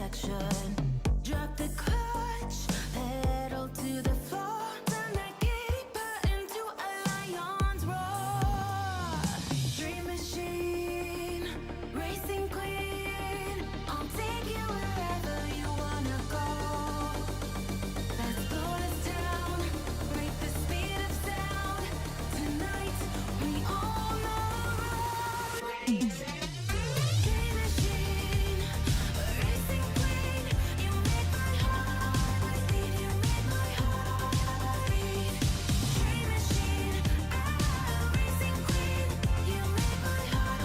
action. Drop the clutch, pedal to the floor. Turn that keeper into a lion's roar. Dream machine, racing queen. I'll take you wherever you wanna go. Let's blow this down, break the speed of sound. Tonight we own the road. Dream machine, racing queen. You make my heart beat. You make my heart beat. Dream machine, racing queen. You make my heart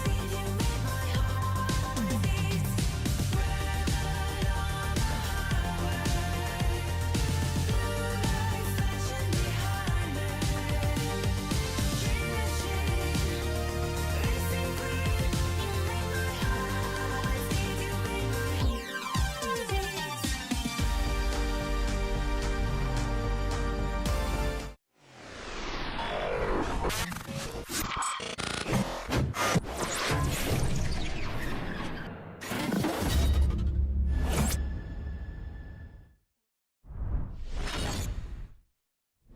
beat. You make my heart beat. Red light on the highway. Blue lights flashing behind me. Dream machine, racing queen. You make my heart beat. You make my heart beat.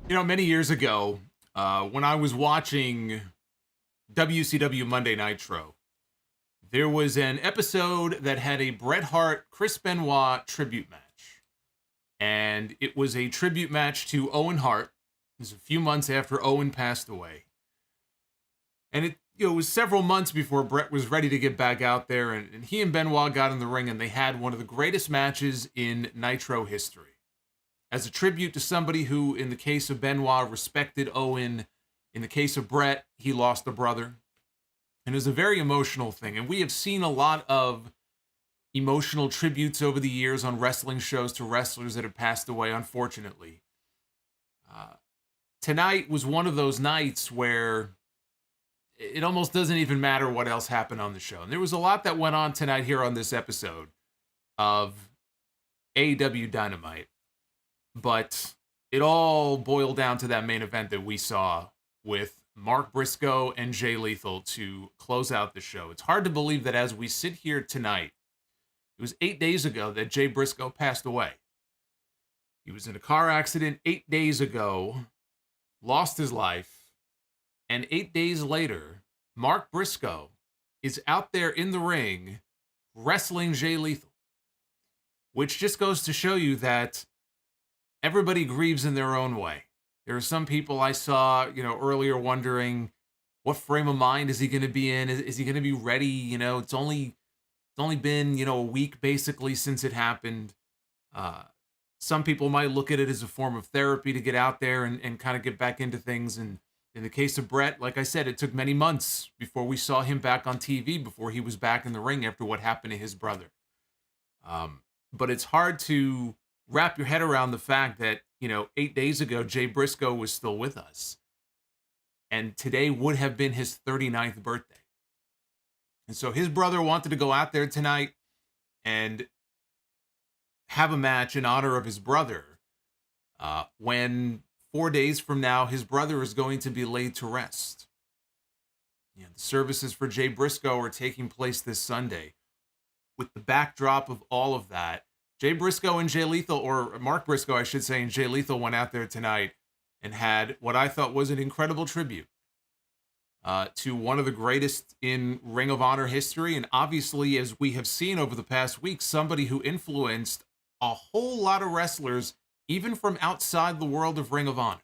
You know, many years ago, when I was watching WCW Monday Nitro, there was an episode that had a Bret Hart, Chris Benoit tribute match. And it was a tribute match to Owen Hart. It was a few months after Owen passed away. And it was several months before Bret was ready to get back out there. And he and Benoit got in the ring and they had one of the greatest matches in Nitro history. As a tribute to somebody who, in the case of Benoit, respected Owen. In the case of Bret, he lost a brother. And it was a very emotional thing. And we have seen a lot of emotional tributes over the years on wrestling shows to wrestlers that have passed away, unfortunately. Tonight was one of those nights where it almost doesn't even matter what else happened on the show. And there was a lot that went on tonight here on this episode of AEW Dynamite. But it all boiled down to that main event that we saw with Mark Briscoe and Jay Lethal to close out the show. It's hard to believe that as we sit here tonight, it was 8 days ago that Jay Briscoe passed away. He was in a car accident 8 days ago, lost his life, and 8 days later, Mark Briscoe is out there in the ring wrestling Jay Lethal, which just goes to show you that everybody grieves in their own way. There are some people I saw, earlier wondering what frame of mind is he going to be in? Is he going to be ready? It's only been, a week basically since it happened. Some people might look at it as a form of therapy to get out there and kind of get back into things. And in the case of Bret, like I said, it took many months before we saw him back on TV, before he was back in the ring after what happened to his brother. But it's hard to wrap your head around the fact that, 8 days ago, Jay Briscoe was still with us. And today would have been his 39th birthday. And so his brother wanted to go out there tonight and have a match in honor of his brother. When 4 days from now, his brother is going to be laid to rest. The services for Jay Briscoe are taking place this Sunday. With the backdrop of all of that, Jay Briscoe and Jay Lethal, or Mark Briscoe, I should say, and Jay Lethal went out there tonight and had what I thought was an incredible tribute to one of the greatest in Ring of Honor history. And obviously, as we have seen over the past week, somebody who influenced a whole lot of wrestlers, even from outside the world of Ring of Honor.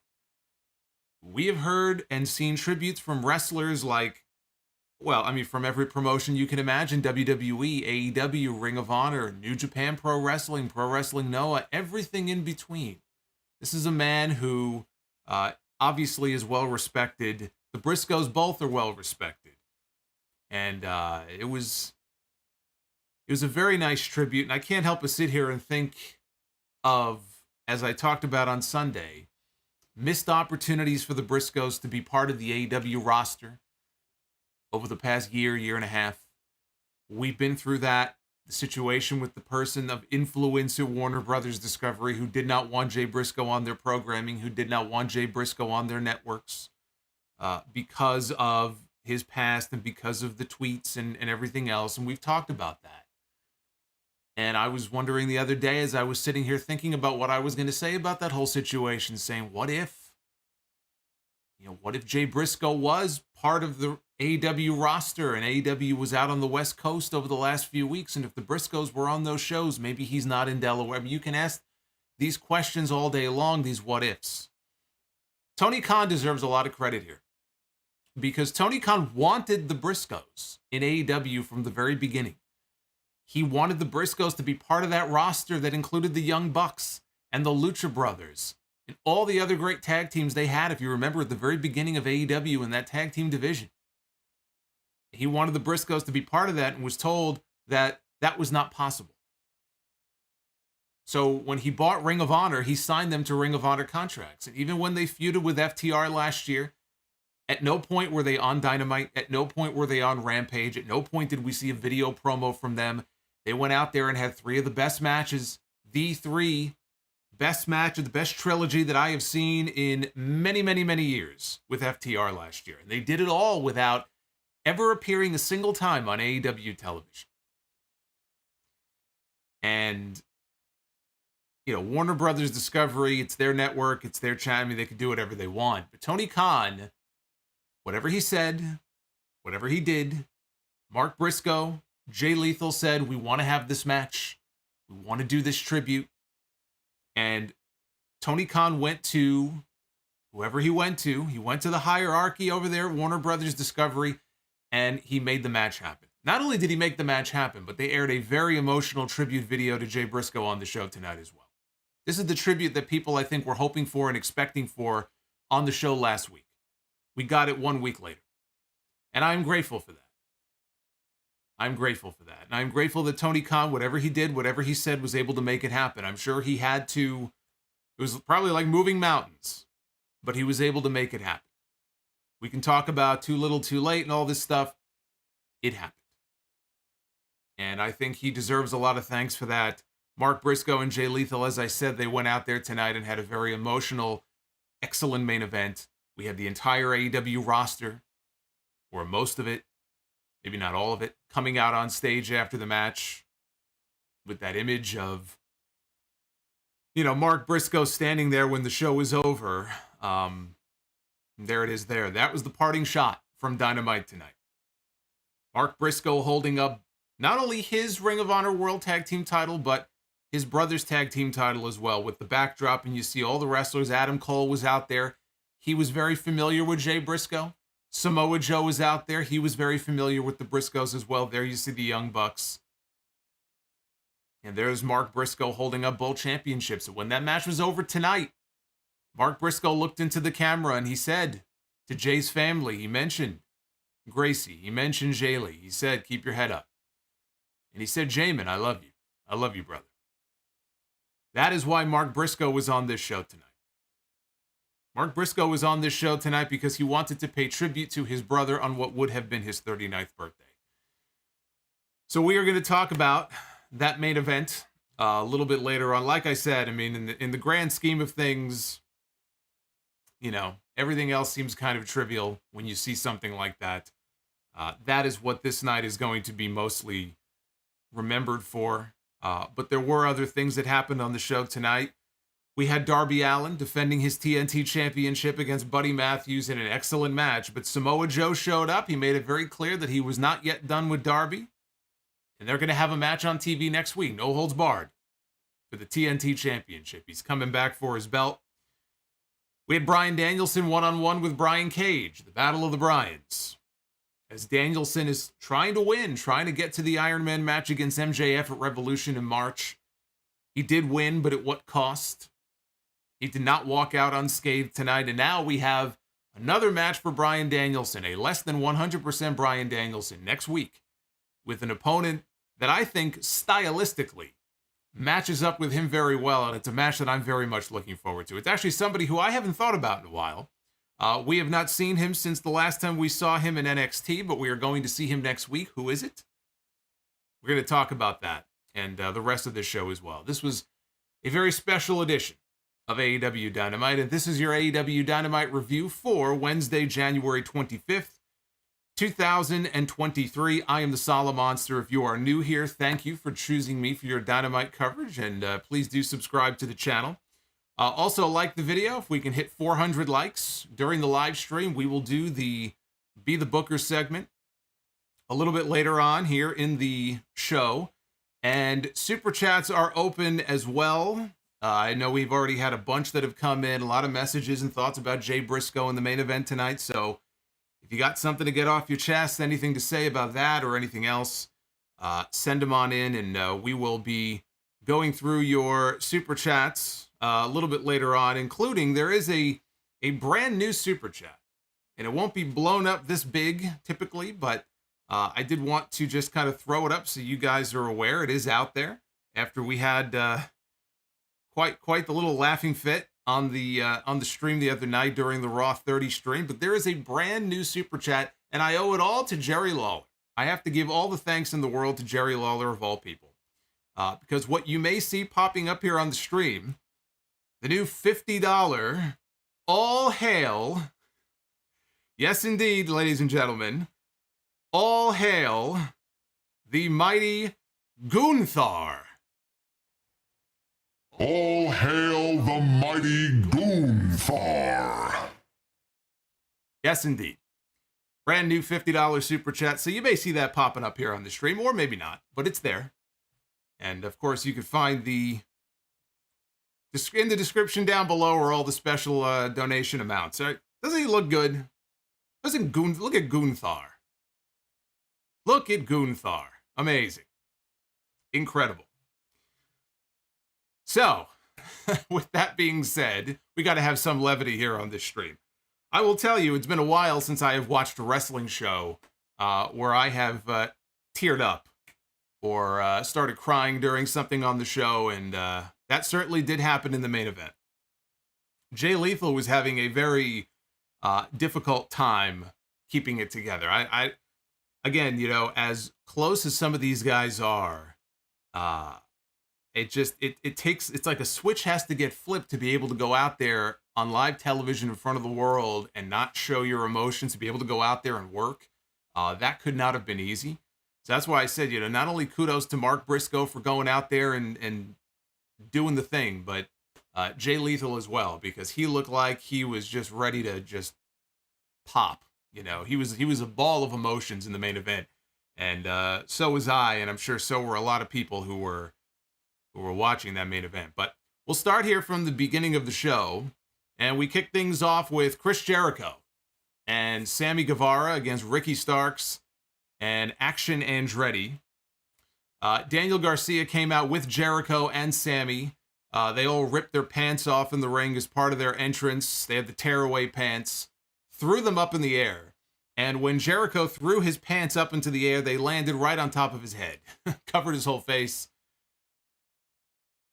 We have heard and seen tributes from wrestlers like, from every promotion you can imagine: WWE, AEW, Ring of Honor, New Japan Pro Wrestling Noah, everything in between. This is a man who obviously is well respected. The Briscoes both are well respected. And it was a very nice tribute. And I can't help but sit here and think of, as I talked about on Sunday, missed opportunities for the Briscoes to be part of the AEW roster over the past year and a half. We've been through that. The situation with the person of influence at Warner Brothers Discovery who did not want Jay Briscoe on their programming, who did not want Jay Briscoe on their networks because of his past and because of the tweets and everything else. And we've talked about that. And I was wondering the other day as I was sitting here thinking about what I was going to say about that whole situation, saying, what if Jay Briscoe was part of the AEW roster and AEW was out on the West Coast over the last few weeks, and if the Briscoes were on those shows, maybe he's not in Delaware. I mean, you can ask these questions all day long, these what ifs. Tony Khan deserves a lot of credit here because Tony Khan wanted the Briscoes in AEW from the very beginning. He wanted the Briscoes to be part of that roster that included the Young Bucks and the Lucha Brothers and all the other great tag teams they had, if you remember, at the very beginning of AEW in that tag team division. He wanted the Briscoes to be part of that and was told that that was not possible. So when he bought Ring of Honor, he signed them to Ring of Honor contracts. And even when they feuded with FTR last year, at no point were they on Dynamite. At no point were they on Rampage. At no point did we see a video promo from them. They went out there and had three of the best matches, the three best match of the best trilogy that I have seen in many, many, many years with FTR last year. And they did it all without ever appearing a single time on AEW television. And, Warner Brothers Discovery, it's their network, it's their channel. I mean, they can do whatever they want. But Tony Khan, whatever he said, whatever he did, Mark Briscoe, Jay Lethal said, we want to have this match. We want to do this tribute. And Tony Khan went to whoever he went to. He went to the hierarchy over there at Warner Brothers Discovery, and he made the match happen. Not only did he make the match happen, but they aired a very emotional tribute video to Jay Briscoe on the show tonight as well. This is the tribute that people, I think, were hoping for and expecting for on the show last week. We got it 1 week later. And I'm grateful for that. I'm grateful for that. And I'm grateful that Tony Khan, whatever he did, whatever he said, was able to make it happen. I'm sure he had to. It was probably like moving mountains, but he was able to make it happen. We can talk about too little, too late and all this stuff. It happened. And I think he deserves a lot of thanks for that. Mark Briscoe and Jay Lethal, as I said, they went out there tonight and had a very emotional, excellent main event. We had the entire AEW roster, or most of it, maybe not all of it, coming out on stage after the match with that image of, Mark Briscoe standing there when the show was over. There it is there. That was the parting shot from Dynamite tonight. Mark Briscoe holding up not only his Ring of Honor World Tag Team title, but his brother's tag team title as well, with the backdrop, and you see all the wrestlers. Adam Cole was out there. He was very familiar with Jay Briscoe. Samoa Joe was out there. He was very familiar with the Briscoes as well. There you see the Young Bucks. And there's Mark Briscoe holding up both championships. And when that match was over tonight, Mark Briscoe looked into the camera and he said to Jay's family, he mentioned Gracie, he mentioned Jaylee. He said, keep your head up. And he said, Jamin, I love you. I love you, brother. That is why Mark Briscoe was on this show tonight. Mark Briscoe was on this show tonight because he wanted to pay tribute to his brother on what would have been his 39th birthday. So we are going to talk about that main event a little bit later on. Like I said, I mean, in the grand scheme of things, everything else seems kind of trivial when you see something like that. That is what this night is going to be mostly remembered for. But there were other things that happened on the show tonight. We had Darby Allin defending his TNT championship against Buddy Matthews in an excellent match, but Samoa Joe showed up. He made it very clear that he was not yet done with Darby, and they're going to have a match on TV next week, no holds barred, for the TNT championship. He's coming back for his belt. We had Bryan Danielson one-on-one with Brian Cage, the Battle of the Bryans, as Danielson is trying to win, trying to get to the Iron Man match against MJF at Revolution in March. He did win, but at what cost? He did not walk out unscathed tonight, and now we have another match for Bryan Danielson, a less than 100% Bryan Danielson next week, with an opponent that I think stylistically matches up with him very well, and it's a match that I'm very much looking forward to. It's actually somebody who I haven't thought about in a while. We have not seen him since the last time we saw him in NXT, but we are going to see him next week. Who is it? We're going to talk about that and the rest of the show as well. This was a very special edition of AEW Dynamite, and this is your AEW Dynamite review for Wednesday, January 25th, 2023. I am the Solomonster. If you are new here, thank you for choosing me for your Dynamite coverage, and please do subscribe to the channel. Also, like the video. If we can hit 400 likes during the live stream, we will do the Be the Booker segment a little bit later on here in the show. And Super Chats are open as well. I know we've already had a bunch that have come in, a lot of messages and thoughts about Jay Briscoe in the main event tonight, so if you got something to get off your chest, anything to say about that or anything else, send them on in, and we will be going through your Super Chats a little bit later on, including there is a brand new Super Chat. And it won't be blown up this big, typically, but I did want to just kind of throw it up so you guys are aware. It is out there after we had quite the little laughing fit on the stream the other night during the Raw 30 stream, but there is a brand new Super Chat, and I owe it all to Jerry Lawler. I have to give all the thanks in the world to Jerry Lawler of all people, because what you may see popping up here on the stream, the new $50 all hail, yes indeed, ladies and gentlemen, all hail the mighty Gunther. All hail the mighty Gunther. Yes, indeed. Brand new $50 Super Chat. So you may see that popping up here on the stream, or maybe not, but it's there. And, of course, you can find in the description down below are all the special donation amounts. Doesn't he look good? Look at Gunther. Look at Gunther. Amazing. Incredible. So, with that being said, we got to have some levity here on this stream. I will tell you, it's been a while since I have watched a wrestling show where I have teared up or started crying during something on the show, and that certainly did happen in the main event. Jay Lethal was having a very difficult time keeping it together. Again, you know, as close as some of these guys are, it's like a switch has to get flipped to be able to go out there on live television in front of the world and not show your emotions, to be able to go out there and work. That could not have been easy. So that's why I said, you know, not only kudos to Mark Briscoe for going out there and doing the thing, but Jay Lethal as well, because he looked like he was just ready to just pop. You know, he was a ball of emotions in the main event, and so was I, and I'm sure so were a lot of people who were watching that main event. But we'll start here from the beginning of the show, and we kick things off with Chris Jericho and Sammy Guevara against Ricky Starks and Action Andretti. Daniel Garcia came out with Jericho and Sammy. They all ripped their pants off in the ring as part of their entrance. They had the tearaway pants, threw them up in the air. And when Jericho threw his pants up into the air, they landed right on top of his head, covered his whole face.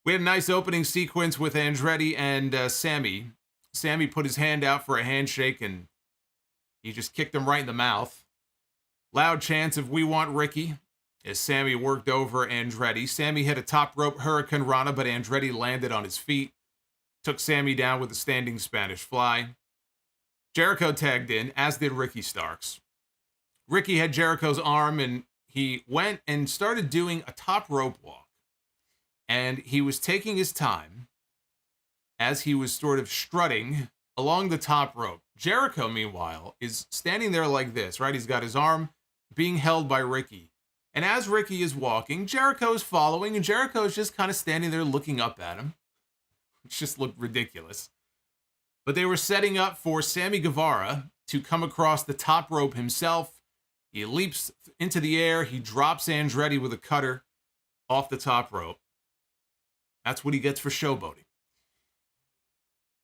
We had a nice opening sequence with Andretti and Sammy. Sammy put his hand out for a handshake, and he just kicked him right in the mouth. Loud chants of "We want Ricky" as Sammy worked over Andretti. Sammy hit a top rope Hurricane Rana, but Andretti landed on his feet, took Sammy down with a standing Spanish fly. Jericho tagged in, as did Ricky Starks. Ricky had Jericho's arm, and he went and started doing a top rope walk. And he was taking his time as he was sort of strutting along the top rope. Jericho, meanwhile, is standing there like this, right? He's got his arm being held by Ricky. And as Ricky is walking, Jericho is following, and Jericho is just kind of standing there looking up at him. It just looked ridiculous. But they were setting up for Sammy Guevara to come across the top rope himself. He leaps into the air. He drops Andretti with a cutter off the top rope. That's what he gets for showboating.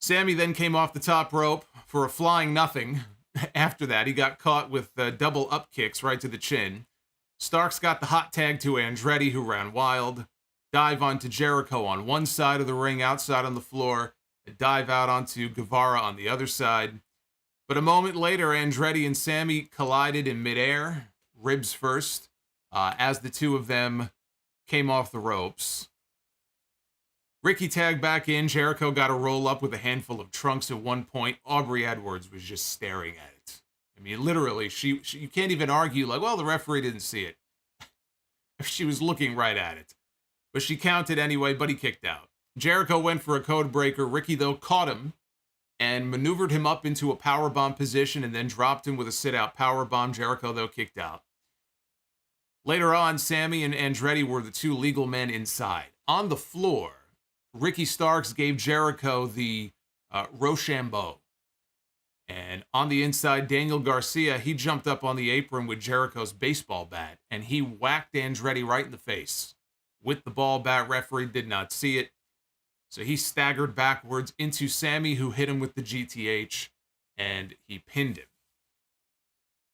Sammy then came off the top rope for a flying nothing. After that, he got caught with double up kicks right to the chin. Starks got the hot tag to Andretti, who ran wild. Dive onto Jericho on one side of the ring, outside on the floor. A dive out onto Guevara on the other side. But a moment later, Andretti and Sammy collided in midair, ribs first, as the two of them came off the ropes. Ricky tagged back in. Jericho got a roll up with a handful of trunks at one point. Aubrey Edwards was just staring at it. I mean, literally, she you can't even argue like, well, the referee didn't see it. She was looking right at it. But she counted anyway, but he kicked out. Jericho went for a code breaker. Ricky, though, caught him and maneuvered him up into a powerbomb position and then dropped him with a sit-out powerbomb. Jericho, though, kicked out. Later on, Sammy and Andretti were the two legal men inside. On the floor, Ricky Starks gave Jericho the Rochambeau. And on the inside, Daniel Garcia, he jumped up on the apron with Jericho's baseball bat, and he whacked Andretti right in the face with the ball bat. Referee did not see it. So he staggered backwards into Sammy, who hit him with the GTH, and he pinned him.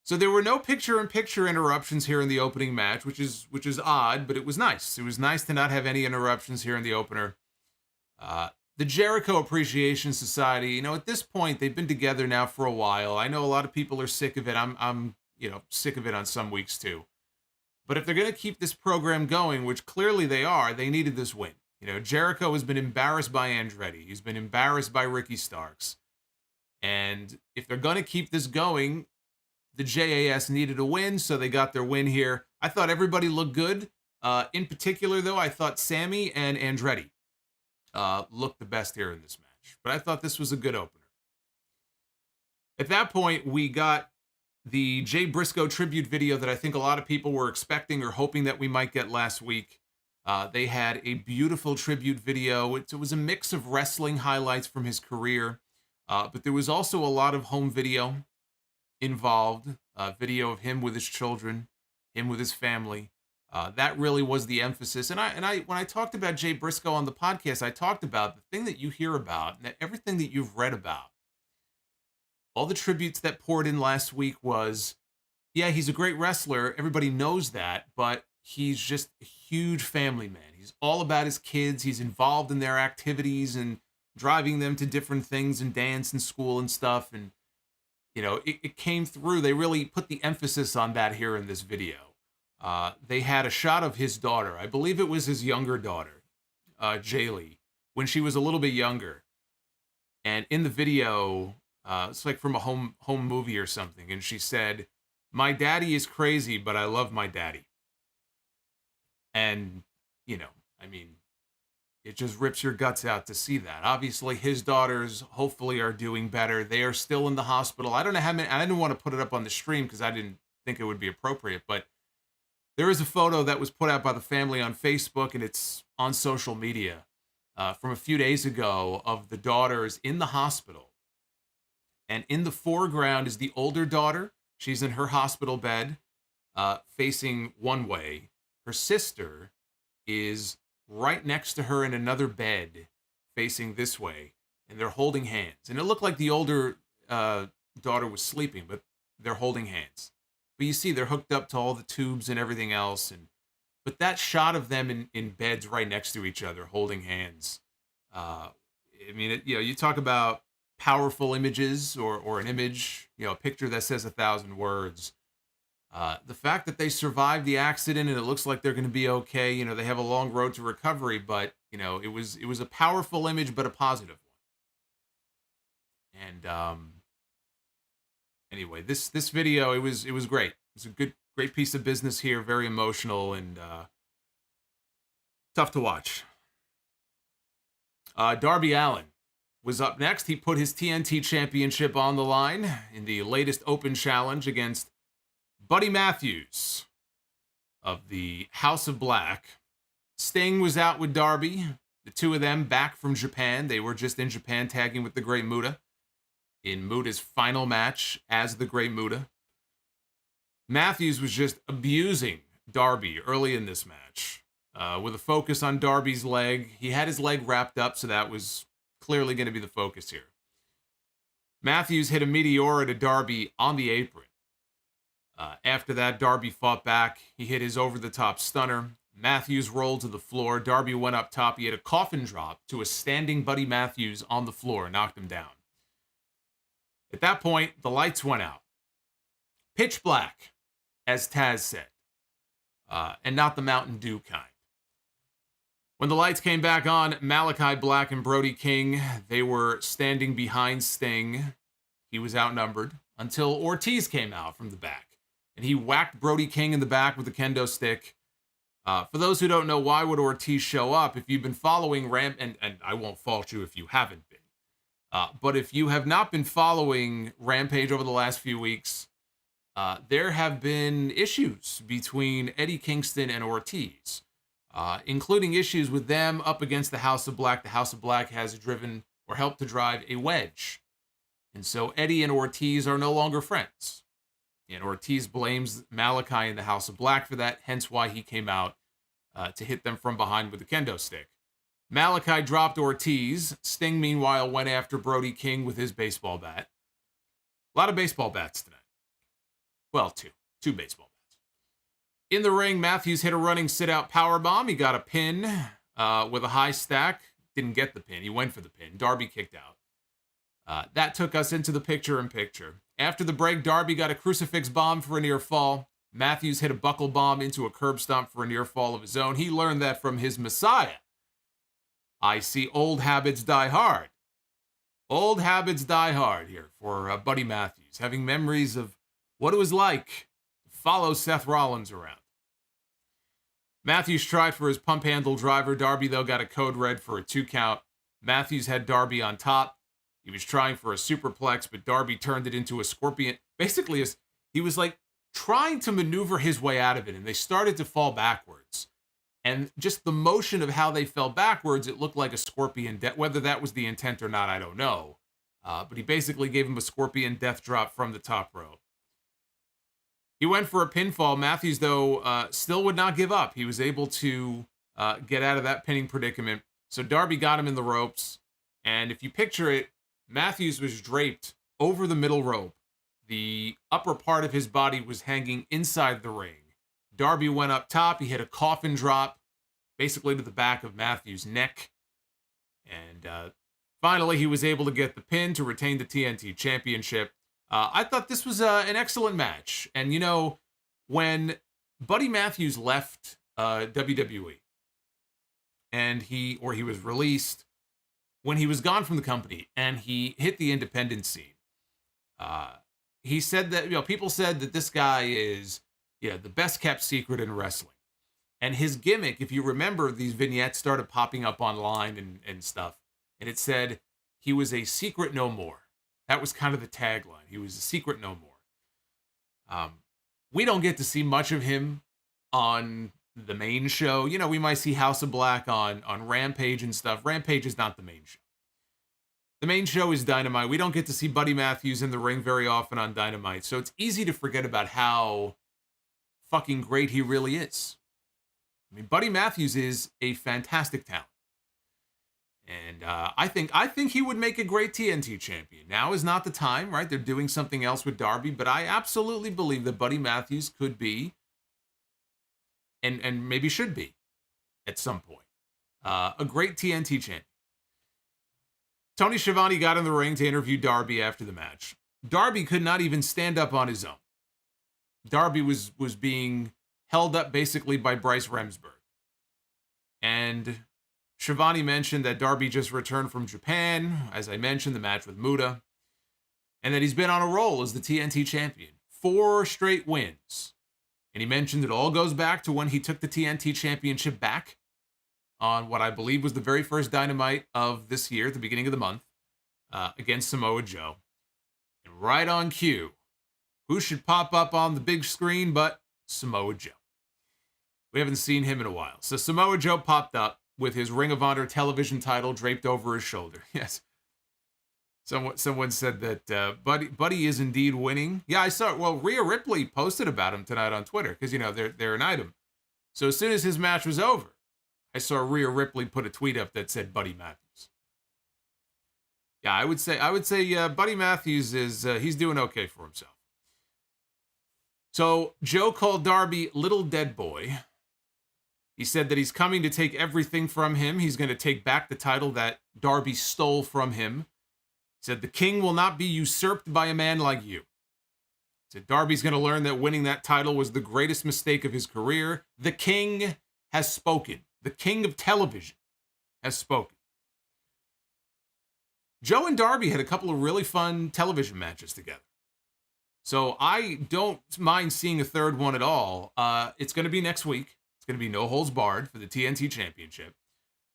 So there were no picture-in-picture interruptions here in the opening match, which is odd, but it was nice. It was nice to not have any interruptions here in the opener. The Jericho Appreciation Society, at this point, they've been together now for a while. I know a lot of people are sick of it. I'm sick of it on some weeks too. But if they're going to keep this program going, which clearly they are, they needed this win. Jericho has been embarrassed by Andretti. He's been embarrassed by Ricky Starks. And if they're going to keep this going, the JAS needed a win, so they got their win here. I thought everybody looked good. In particular, though, I thought Sammy and Andretti looked the best here in this match. But I thought this was a good opener. At that point, we got the Jay Briscoe tribute video that I think a lot of people were expecting or hoping that we might get last week. They had a beautiful tribute video. It was a mix of wrestling highlights from his career, but there was also a lot of home video involved, video of him with his children, him with his family. That really was the emphasis. And I when I talked about Jay Briscoe on the podcast, I talked about the thing that you hear about and everything that you've read about. All the tributes that poured in last week was, yeah, he's a great wrestler. Everybody knows that, but he's just a huge family man. He's all about his kids. He's involved in their activities and driving them to different things and dance and school and stuff. And, it came through. They really put the emphasis on that here in this video. They had a shot of his daughter. I believe it was his younger daughter, Jaylee, when she was a little bit younger. And in the video, it's like from a home movie or something. And she said, "My daddy is crazy, but I love my daddy." And, it just rips your guts out to see that. Obviously, his daughters hopefully are doing better. They are still in the hospital. I don't know how many, I didn't want to put it up on the stream because I didn't think it would be appropriate, but there is a photo that was put out by the family on Facebook, and it's on social media from a few days ago of the daughters in the hospital. And in the foreground is the older daughter. She's in her hospital bed, facing one way. Her sister is right next to her in another bed, facing this way, and they're holding hands. And it looked like the older daughter was sleeping, but they're holding hands. But you see, they're hooked up to all the tubes and everything else. But that shot of them in beds right next to each other, holding hands. You talk about powerful images or an image, a picture that says 1,000 words. The fact that they survived the accident and it looks like they're going to be okay. They have a long road to recovery, but it was a powerful image, but a positive one. And anyway, this video, it was great. It was a great piece of business here, very emotional and tough to watch. Darby Allin was up next. He put his TNT championship on the line in the latest open challenge against Buddy Matthews of the House of Black. Sting was out with Darby. The two of them back from Japan. They were just in Japan tagging with the Great Muta in Muta's final match as the Great Muta. Matthews was just abusing Darby early in this match with a focus on Darby's leg. He had his leg wrapped up, so that was clearly going to be the focus here. Matthews hit a Meteora to Darby on the apron. After that, Darby fought back. He hit his over-the-top stunner. Matthews rolled to the floor. Darby went up top. He had a coffin drop to a standing Buddy Matthews on the floor, knocked him down. At that point, the lights went out. Pitch black, as Taz said, and not the Mountain Dew kind. When the lights came back on, Malachi Black and Brody King, they were standing behind Sting. He was outnumbered, until Ortiz came out from the back. And he whacked Brody King in the back with a kendo stick. For those who don't know, why would Ortiz show up? If you've been following and I won't fault you if you haven't been. But if you have not been following Rampage over the last few weeks, there have been issues between Eddie Kingston and Ortiz, including issues with them up against the House of Black. The House of Black has driven or helped to drive a wedge. And so Eddie and Ortiz are no longer friends. And Ortiz blames Malachi and the House of Black for that, hence why he came out to hit them from behind with a kendo stick. Malachi dropped Ortiz. Sting, meanwhile, went after Brody King with his baseball bat. A lot of baseball bats tonight. Well, two baseball bats. In the ring, Matthews hit a running sit-out powerbomb. He got a pin with a high stack. Didn't get the pin. He went for the pin. Darby kicked out. That took us into the picture-in-picture. After the break, Darby got a crucifix bomb for a near fall. Matthews hit a buckle bomb into a curb stomp for a near fall of his own. He learned that from his Messiah. I see old habits die hard. Old habits die hard here for Buddy Matthews, having memories of what it was like to follow Seth Rollins around. Matthews tried for his pump handle driver. Darby, though, got a code red for a 2 count. Matthews had Darby on top. He was trying for a superplex, but Darby turned it into a scorpion. Basically, he was like trying to maneuver his way out of it, and they started to fall backwards. And just the motion of how they fell backwards, it looked like a scorpion death. Whether that was the intent or not, I don't know. But he basically gave him a scorpion death drop from the top rope. He went for a pinfall. Matthews, though, still would not give up. He was able to get out of that pinning predicament. So Darby got him in the ropes. And if you picture it, Matthews was draped over the middle rope. The upper part of his body was hanging inside the ring. Darby went up top. He hit a coffin drop, basically to the back of Matthews' neck. And finally, he was able to get the pin to retain the TNT Championship. I thought this was an excellent match. And, you know, when Buddy Matthews left WWE and he was released, when he was gone from the company and he hit the independent scene, he said that, you know, people said that this guy is, the best kept secret in wrestling. And his gimmick, if you remember, these vignettes started popping up online and stuff. And it said, he was a secret no more. That was kind of the tagline. He was a secret no more. We don't get to see much of him on the main show. You know, we might see House of Black on Rampage and stuff. Rampage is not the main show. The main show is Dynamite. We don't get to see Buddy Matthews in the ring very often on Dynamite. So it's easy to forget about how fucking great he really is. I mean, Buddy Matthews is a fantastic talent. And I think he would make a great TNT champion. Now is not the time, right? They're doing something else with Darby, but I absolutely believe that Buddy Matthews could be, and maybe should be, at some point, a great TNT champion. Tony Schiavone got in the ring to interview Darby after the match. Darby could not even stand up on his own. Darby was being held up basically by Bryce Remsburg. And Schiavone mentioned that Darby just returned from Japan, as I mentioned, the match with Muta, and that he's been on a roll as the TNT champion. 4 straight wins. And he mentioned it all goes back to when he took the TNT championship back on what I believe was the very first Dynamite of this year, at the beginning of the month, against Samoa Joe. And right on cue, who should pop up on the big screen but Samoa Joe? We haven't seen him in a while. So Samoa Joe popped up with his Ring of Honor television title draped over his shoulder. Yes. Someone said that Buddy is indeed winning. Yeah, I saw it. Well, Rhea Ripley posted about him tonight on Twitter because, you know, they're an item. So as soon as his match was over, I saw Rhea Ripley put a tweet up that said Buddy Matthews. Yeah, I would say Buddy Matthews is he's doing okay for himself. So Joe called Darby Little Dead Boy. He said that he's coming to take everything from him. He's going to take back the title that Darby stole from him. He said the king will not be usurped by a man like you. He said Darby's going to learn that winning that title was the greatest mistake of his career. The king has spoken. The king of television has spoken. Joe and Darby had a couple of really fun television matches together. So I don't mind seeing a third one at all. It's going to be next week. It's going to be no holds barred for the TNT Championship.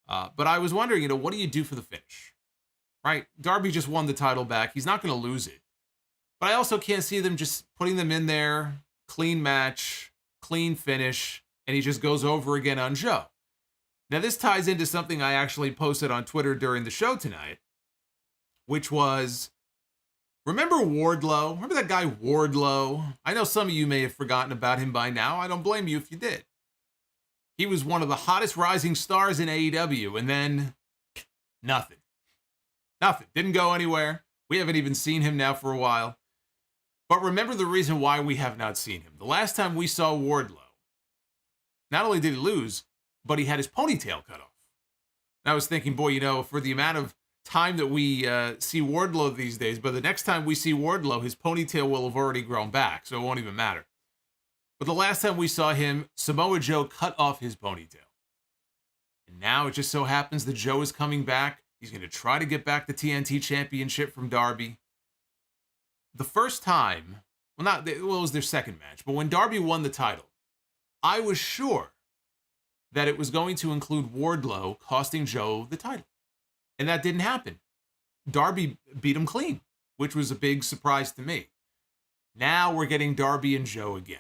But I was wondering, what do you do for the finish? Right? Darby just won the title back. He's not going to lose it. But I also can't see them just putting them in there, clean match, clean finish, and he just goes over again on Joe. Now, this ties into something I actually posted on Twitter during the show tonight, which was, remember Wardlow? Remember that guy Wardlow? I know some of you may have forgotten about him by now. I don't blame you if you did. He was one of the hottest rising stars in AEW, and then nothing. Nothing. Didn't go anywhere. We haven't even seen him now for a while. But remember the reason why we have not seen him. The last time we saw Wardlow, not only did he lose, but he had his ponytail cut off. And I was thinking, boy, for the amount of time that we see Wardlow these days, but the next time we see Wardlow, his ponytail will have already grown back, so it won't even matter. But the last time we saw him, Samoa Joe cut off his ponytail. And now it just so happens that Joe is coming back. He's going to try to get back the TNT Championship from Darby. The first time, it was their second match, but when Darby won the title, I was sure that it was going to include Wardlow costing Joe the title. And that didn't happen. Darby beat him clean, which was a big surprise to me. Now we're getting Darby and Joe again.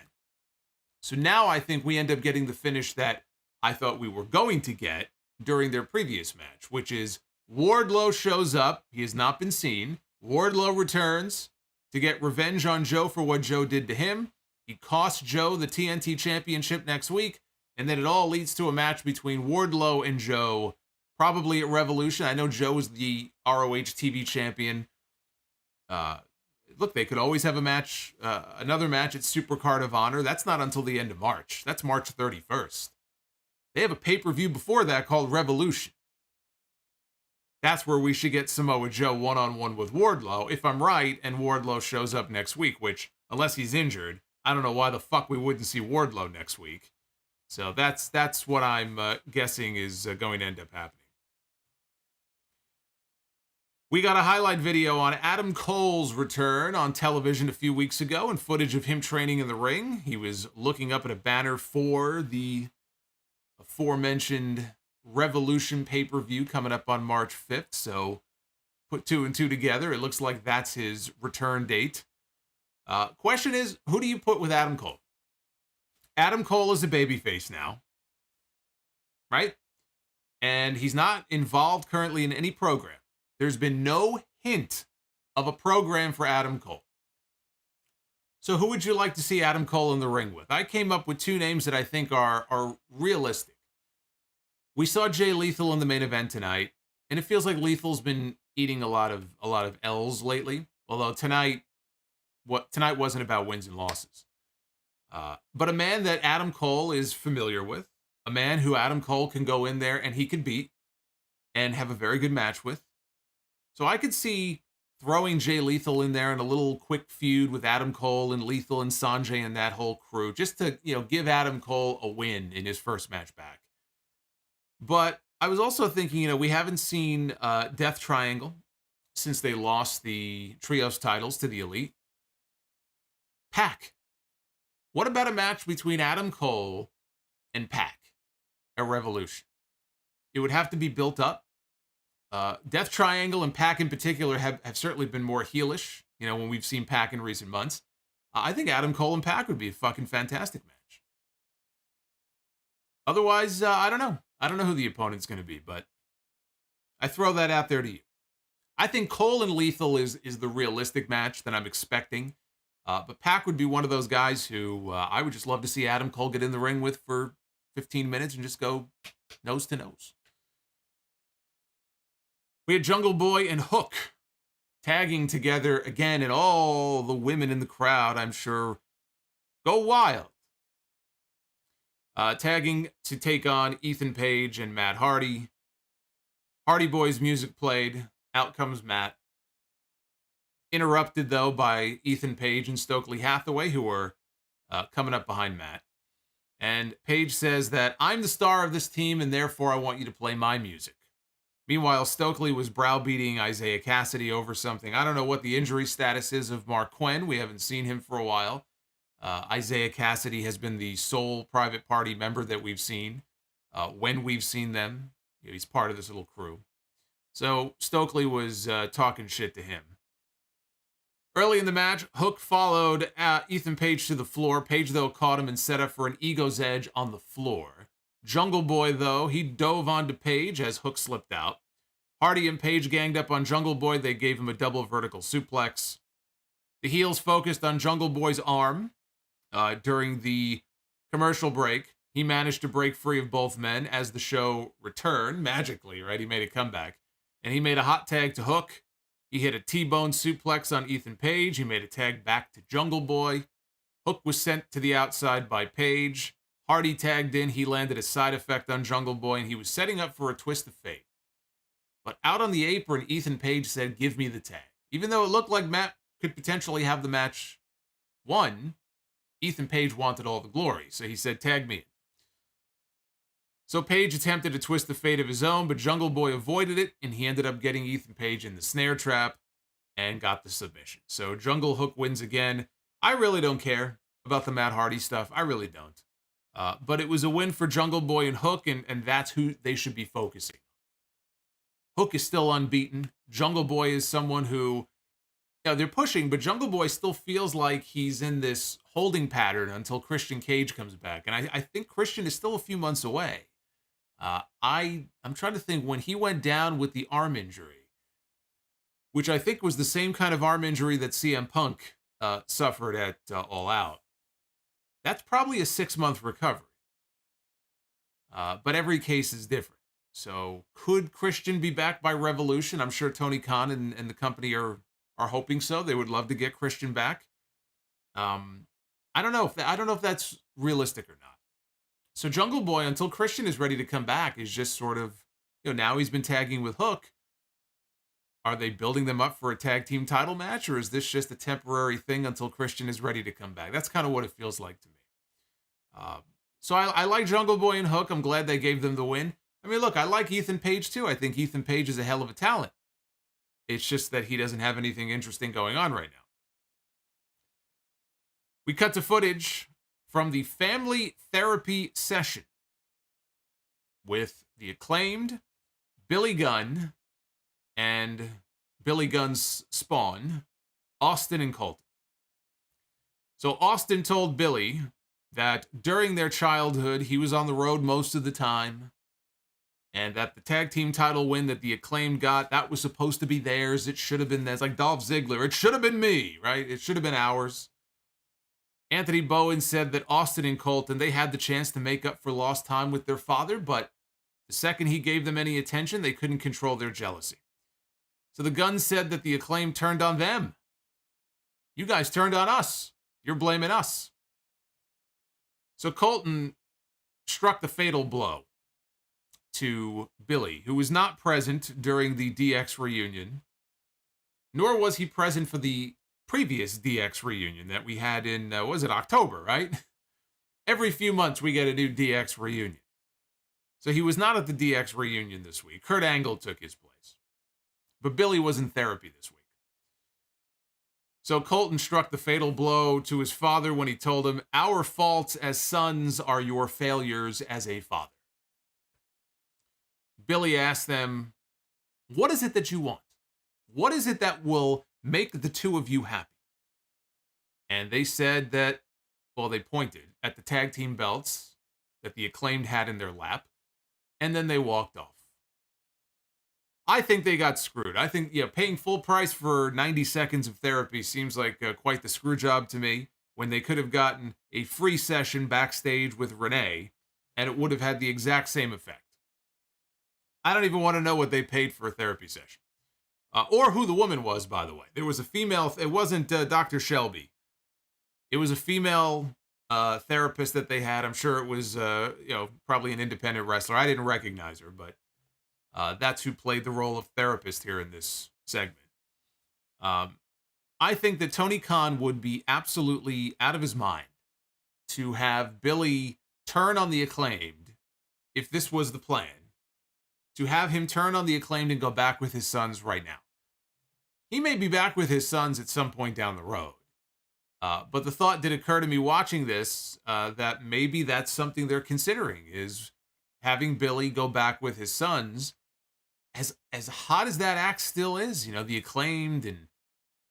So now I think we end up getting the finish that I thought we were going to get during their previous match, which is Wardlow shows up. He has not been seen. Wardlow returns to get revenge on Joe for what Joe did to him. He costs Joe the TNT Championship next week, and then it all leads to a match between Wardlow and Joe, probably at Revolution. I know Joe is the ROH TV champion. Look, they could always have a match, another match at Supercard of Honor. That's not until the end of March. That's March 31st. They have a pay-per-view before that called Revolution. That's where we should get Samoa Joe one-on-one with Wardlow, if I'm right, and Wardlow shows up next week, which, unless he's injured, I don't know why the fuck we wouldn't see Wardlow next week. So that's what I'm guessing is going to end up happening. We got a highlight video on Adam Cole's return on television a few weeks ago and footage of him training in the ring. He was looking up at a banner for the aforementioned Revolution pay-per-view coming up on March 5th. So put two and two together. It looks like that's his return date. Question is, who do you put with Adam Cole? Adam Cole is a babyface now, right? And he's not involved currently in any program. There's been no hint of a program for Adam Cole. So who would you like to see Adam Cole in the ring with? I came up with two names that I think are realistic. We saw Jay Lethal in the main event tonight, and it feels like Lethal's been eating a lot of L's lately. Although tonight wasn't about wins and losses. But a man that Adam Cole is familiar with, a man who Adam Cole can go in there and he can beat and have a very good match with. So I could see throwing Jay Lethal in there in a little quick feud with Adam Cole and Lethal and Sanjay and that whole crew, just to, give Adam Cole a win in his first match back. But I was also thinking, we haven't seen Death Triangle since they lost the Trios titles to the Elite. Pac. What about a match between Adam Cole and Pac at Revolution? It would have to be built up. Death Triangle and Pac in particular have certainly been more heelish, when we've seen Pac in recent months. I think Adam Cole and Pac would be a fucking fantastic match. Otherwise, I don't know. I don't know who the opponent's going to be, but I throw that out there to you. I think Cole and Lethal is the realistic match that I'm expecting. But Pac would be one of those guys who I would just love to see Adam Cole get in the ring with for 15 minutes and just go nose to nose. We had Jungle Boy and Hook tagging together again, and all the women in the crowd, I'm sure, go wild. Tagging to take on Ethan Page and Matt Hardy. Hardy Boys music played. Out comes Matt. Interrupted, though, by Ethan Page and Stokely Hathaway, who are coming up behind Matt. And Page says that I'm the star of this team, and therefore I want you to play my music. Meanwhile, Stokely was browbeating Isaiah Cassidy over something. I don't know what the injury status is of Mark Quinn. We haven't seen him for a while. Isaiah Cassidy has been the sole private party member that we've seen when we've seen them. He's part of this little crew. So Stokely was talking shit to him. Early in the match, Hook followed Ethan Page to the floor. Page, though, caught him and set up for an ego's edge on the floor. Jungle Boy, though, he dove onto Page as Hook slipped out. Hardy and Page ganged up on Jungle Boy. They gave him a double vertical suplex. The heels focused on Jungle Boy's arm during the commercial break. He managed to break free of both men as the show returned, magically, right? He made a comeback. And he made a hot tag to Hook. He hit a T-bone suplex on Ethan Page. He made a tag back to Jungle Boy. Hook was sent to the outside by Page. Hardy tagged in. He landed a side effect on Jungle Boy, and he was setting up for a twist of fate. But out on the apron, Ethan Page said, "Give me the tag." Even though it looked like Matt could potentially have the match won, Ethan Page wanted all the glory, so he said, "Tag me in." So Page attempted to twist the fate of his own, but Jungle Boy avoided it, and he ended up getting Ethan Page in the snare trap and got the submission. So Jungle Hook wins again. I really don't care about the Matt Hardy stuff. I really don't. But it was a win for Jungle Boy and Hook, and that's who they should be focusing. Hook is still unbeaten. Jungle Boy is someone who, they're pushing, but Jungle Boy still feels like he's in this holding pattern until Christian Cage comes back. And I think Christian is still a few months away. I'm trying to think when he went down with the arm injury, which I think was the same kind of arm injury that CM Punk suffered at All Out. That's probably a 6-month recovery. But every case is different. So could Christian be back by Revolution? I'm sure Tony Khan and the company are hoping so. They would love to get Christian back. I don't know if that's realistic or not. So Jungle Boy, until Christian is ready to come back, is just sort of, now he's been tagging with Hook. Are they building them up for a tag team title match, or is this just a temporary thing until Christian is ready to come back? That's kind of what it feels like to me. So I like Jungle Boy and Hook. I'm glad they gave them the win. I mean, look, I like Ethan Page too. I think Ethan Page is a hell of a talent. It's just that he doesn't have anything interesting going on right now. We cut to footage from the family therapy session with the Acclaimed, Billy Gunn, and Billy Gunn's spawn, Austin and Colton. So Austin told Billy that during their childhood, he was on the road most of the time, and that the tag team title win that the Acclaimed got, that was supposed to be theirs. It should have been theirs. Like Dolph Ziggler, it should have been me, right? It should have been ours. Anthony Bowen said that Austin and Colton, they had the chance to make up for lost time with their father, but the second he gave them any attention, they couldn't control their jealousy. So the Gunns said that the Acclaim turned on them. You guys turned on us. You're blaming us. So Colton struck the fatal blow to Billy, who was not present during the DX reunion, nor was he present for the previous DX reunion that we had in, October, right? Every few months we get a new DX reunion. So he was not at the DX reunion this week. Kurt Angle took his place. But Billy was in therapy this week. So Colton struck the fatal blow to his father when he told him, "Our faults as sons are your failures as a father." Billy asked them, "What is it that you want? What is it that will make the two of you happy?" And they said that, they pointed at the tag team belts that the Acclaimed had in their lap, and then they walked off. I think they got screwed. I think, paying full price for 90 seconds of therapy seems like quite the screw job to me, when they could have gotten a free session backstage with Renee, and it would have had the exact same effect. I don't even want to know what they paid for a therapy session. Or who the woman was, by the way. There was a female, it wasn't Dr. Shelby. It was a female therapist that they had. I'm sure it was, probably an independent wrestler. I didn't recognize her, but that's who played the role of therapist here in this segment. I think that Tony Khan would be absolutely out of his mind to have Billy turn on the Acclaimed, if this was the plan, to have him turn on the Acclaimed and go back with his sons right now. He may be back with his sons at some point down the road. But the thought did occur to me watching this that maybe that's something they're considering, is having Billy go back with his sons. As hot as that act still is, the Acclaimed and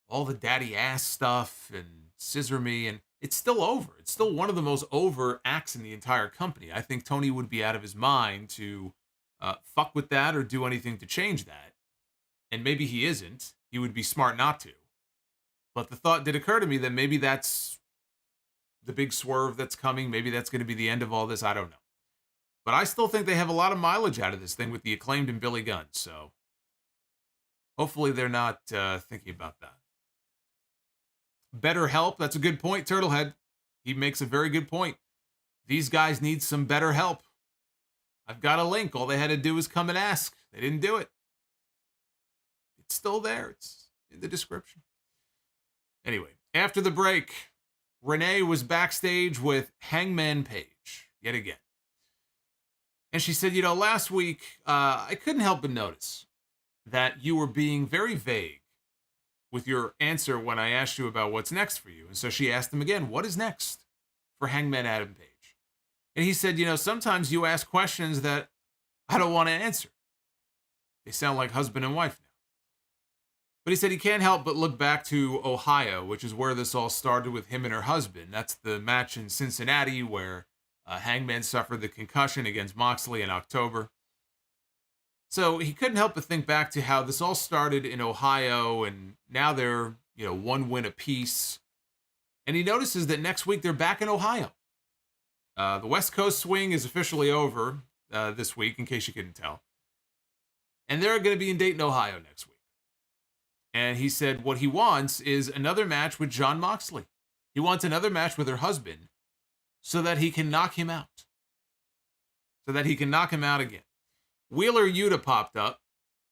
all the daddy ass stuff and Scissor Me, and it's still over. It's still one of the most over acts in the entire company. I think Tony would be out of his mind to fuck with that or do anything to change that. And maybe he isn't. He would be smart not to. But the thought did occur to me that maybe that's the big swerve that's coming. Maybe that's going to be the end of all this. I don't know. But I still think they have a lot of mileage out of this thing with the Acclaimed and Billy Gunn. So hopefully they're not thinking about that. Better help. That's a good point, Turtlehead. He makes a very good point. These guys need some better help. I've got a link. All they had to do was come and ask. They didn't do it. It's still there. It's in the description. Anyway, after the break, Renee was backstage with Hangman Page yet again. And she said, last week, I couldn't help but notice that you were being very vague with your answer when I asked you about what's next for you. And so she asked him again, what is next for Hangman Adam Page? And he said, sometimes you ask questions that I don't want to answer. They sound like husband and wife now. But he said he can't help but look back to Ohio, which is where this all started with him and her husband. That's the match in Cincinnati where Hangman suffered the concussion against Moxley in October. So he couldn't help but think back to how this all started in Ohio, and now they're, one win apiece. And he notices that next week they're back in Ohio. The West Coast swing is officially over this week, in case you couldn't tell. And they're going to be in Dayton, Ohio next week. And he said what he wants is another match with Jon Moxley. He wants another match with her husband so that he can knock him out. Again. Wheeler Yuta popped up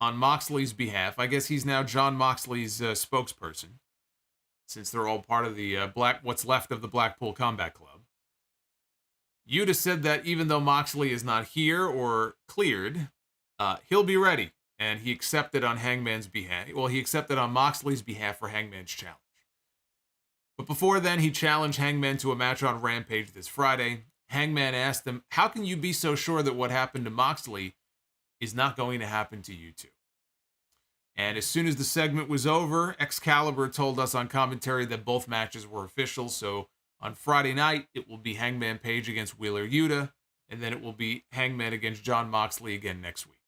on Moxley's behalf. I guess he's now Jon Moxley's spokesperson, since they're all part of the what's left of the Blackpool Combat Club. Yuta said that even though Moxley is not here or cleared, he'll be ready. And he accepted on Hangman's behalf. Well, he accepted on Moxley's behalf for Hangman's challenge. But before then, he challenged Hangman to a match on Rampage this Friday. Hangman asked him, how can you be so sure that what happened to Moxley is not going to happen to you too? And as soon as the segment was over, Excalibur told us on commentary that both matches were official. So on Friday night, it will be Hangman Page against Wheeler Yuta, and then it will be Hangman against Jon Moxley again next week.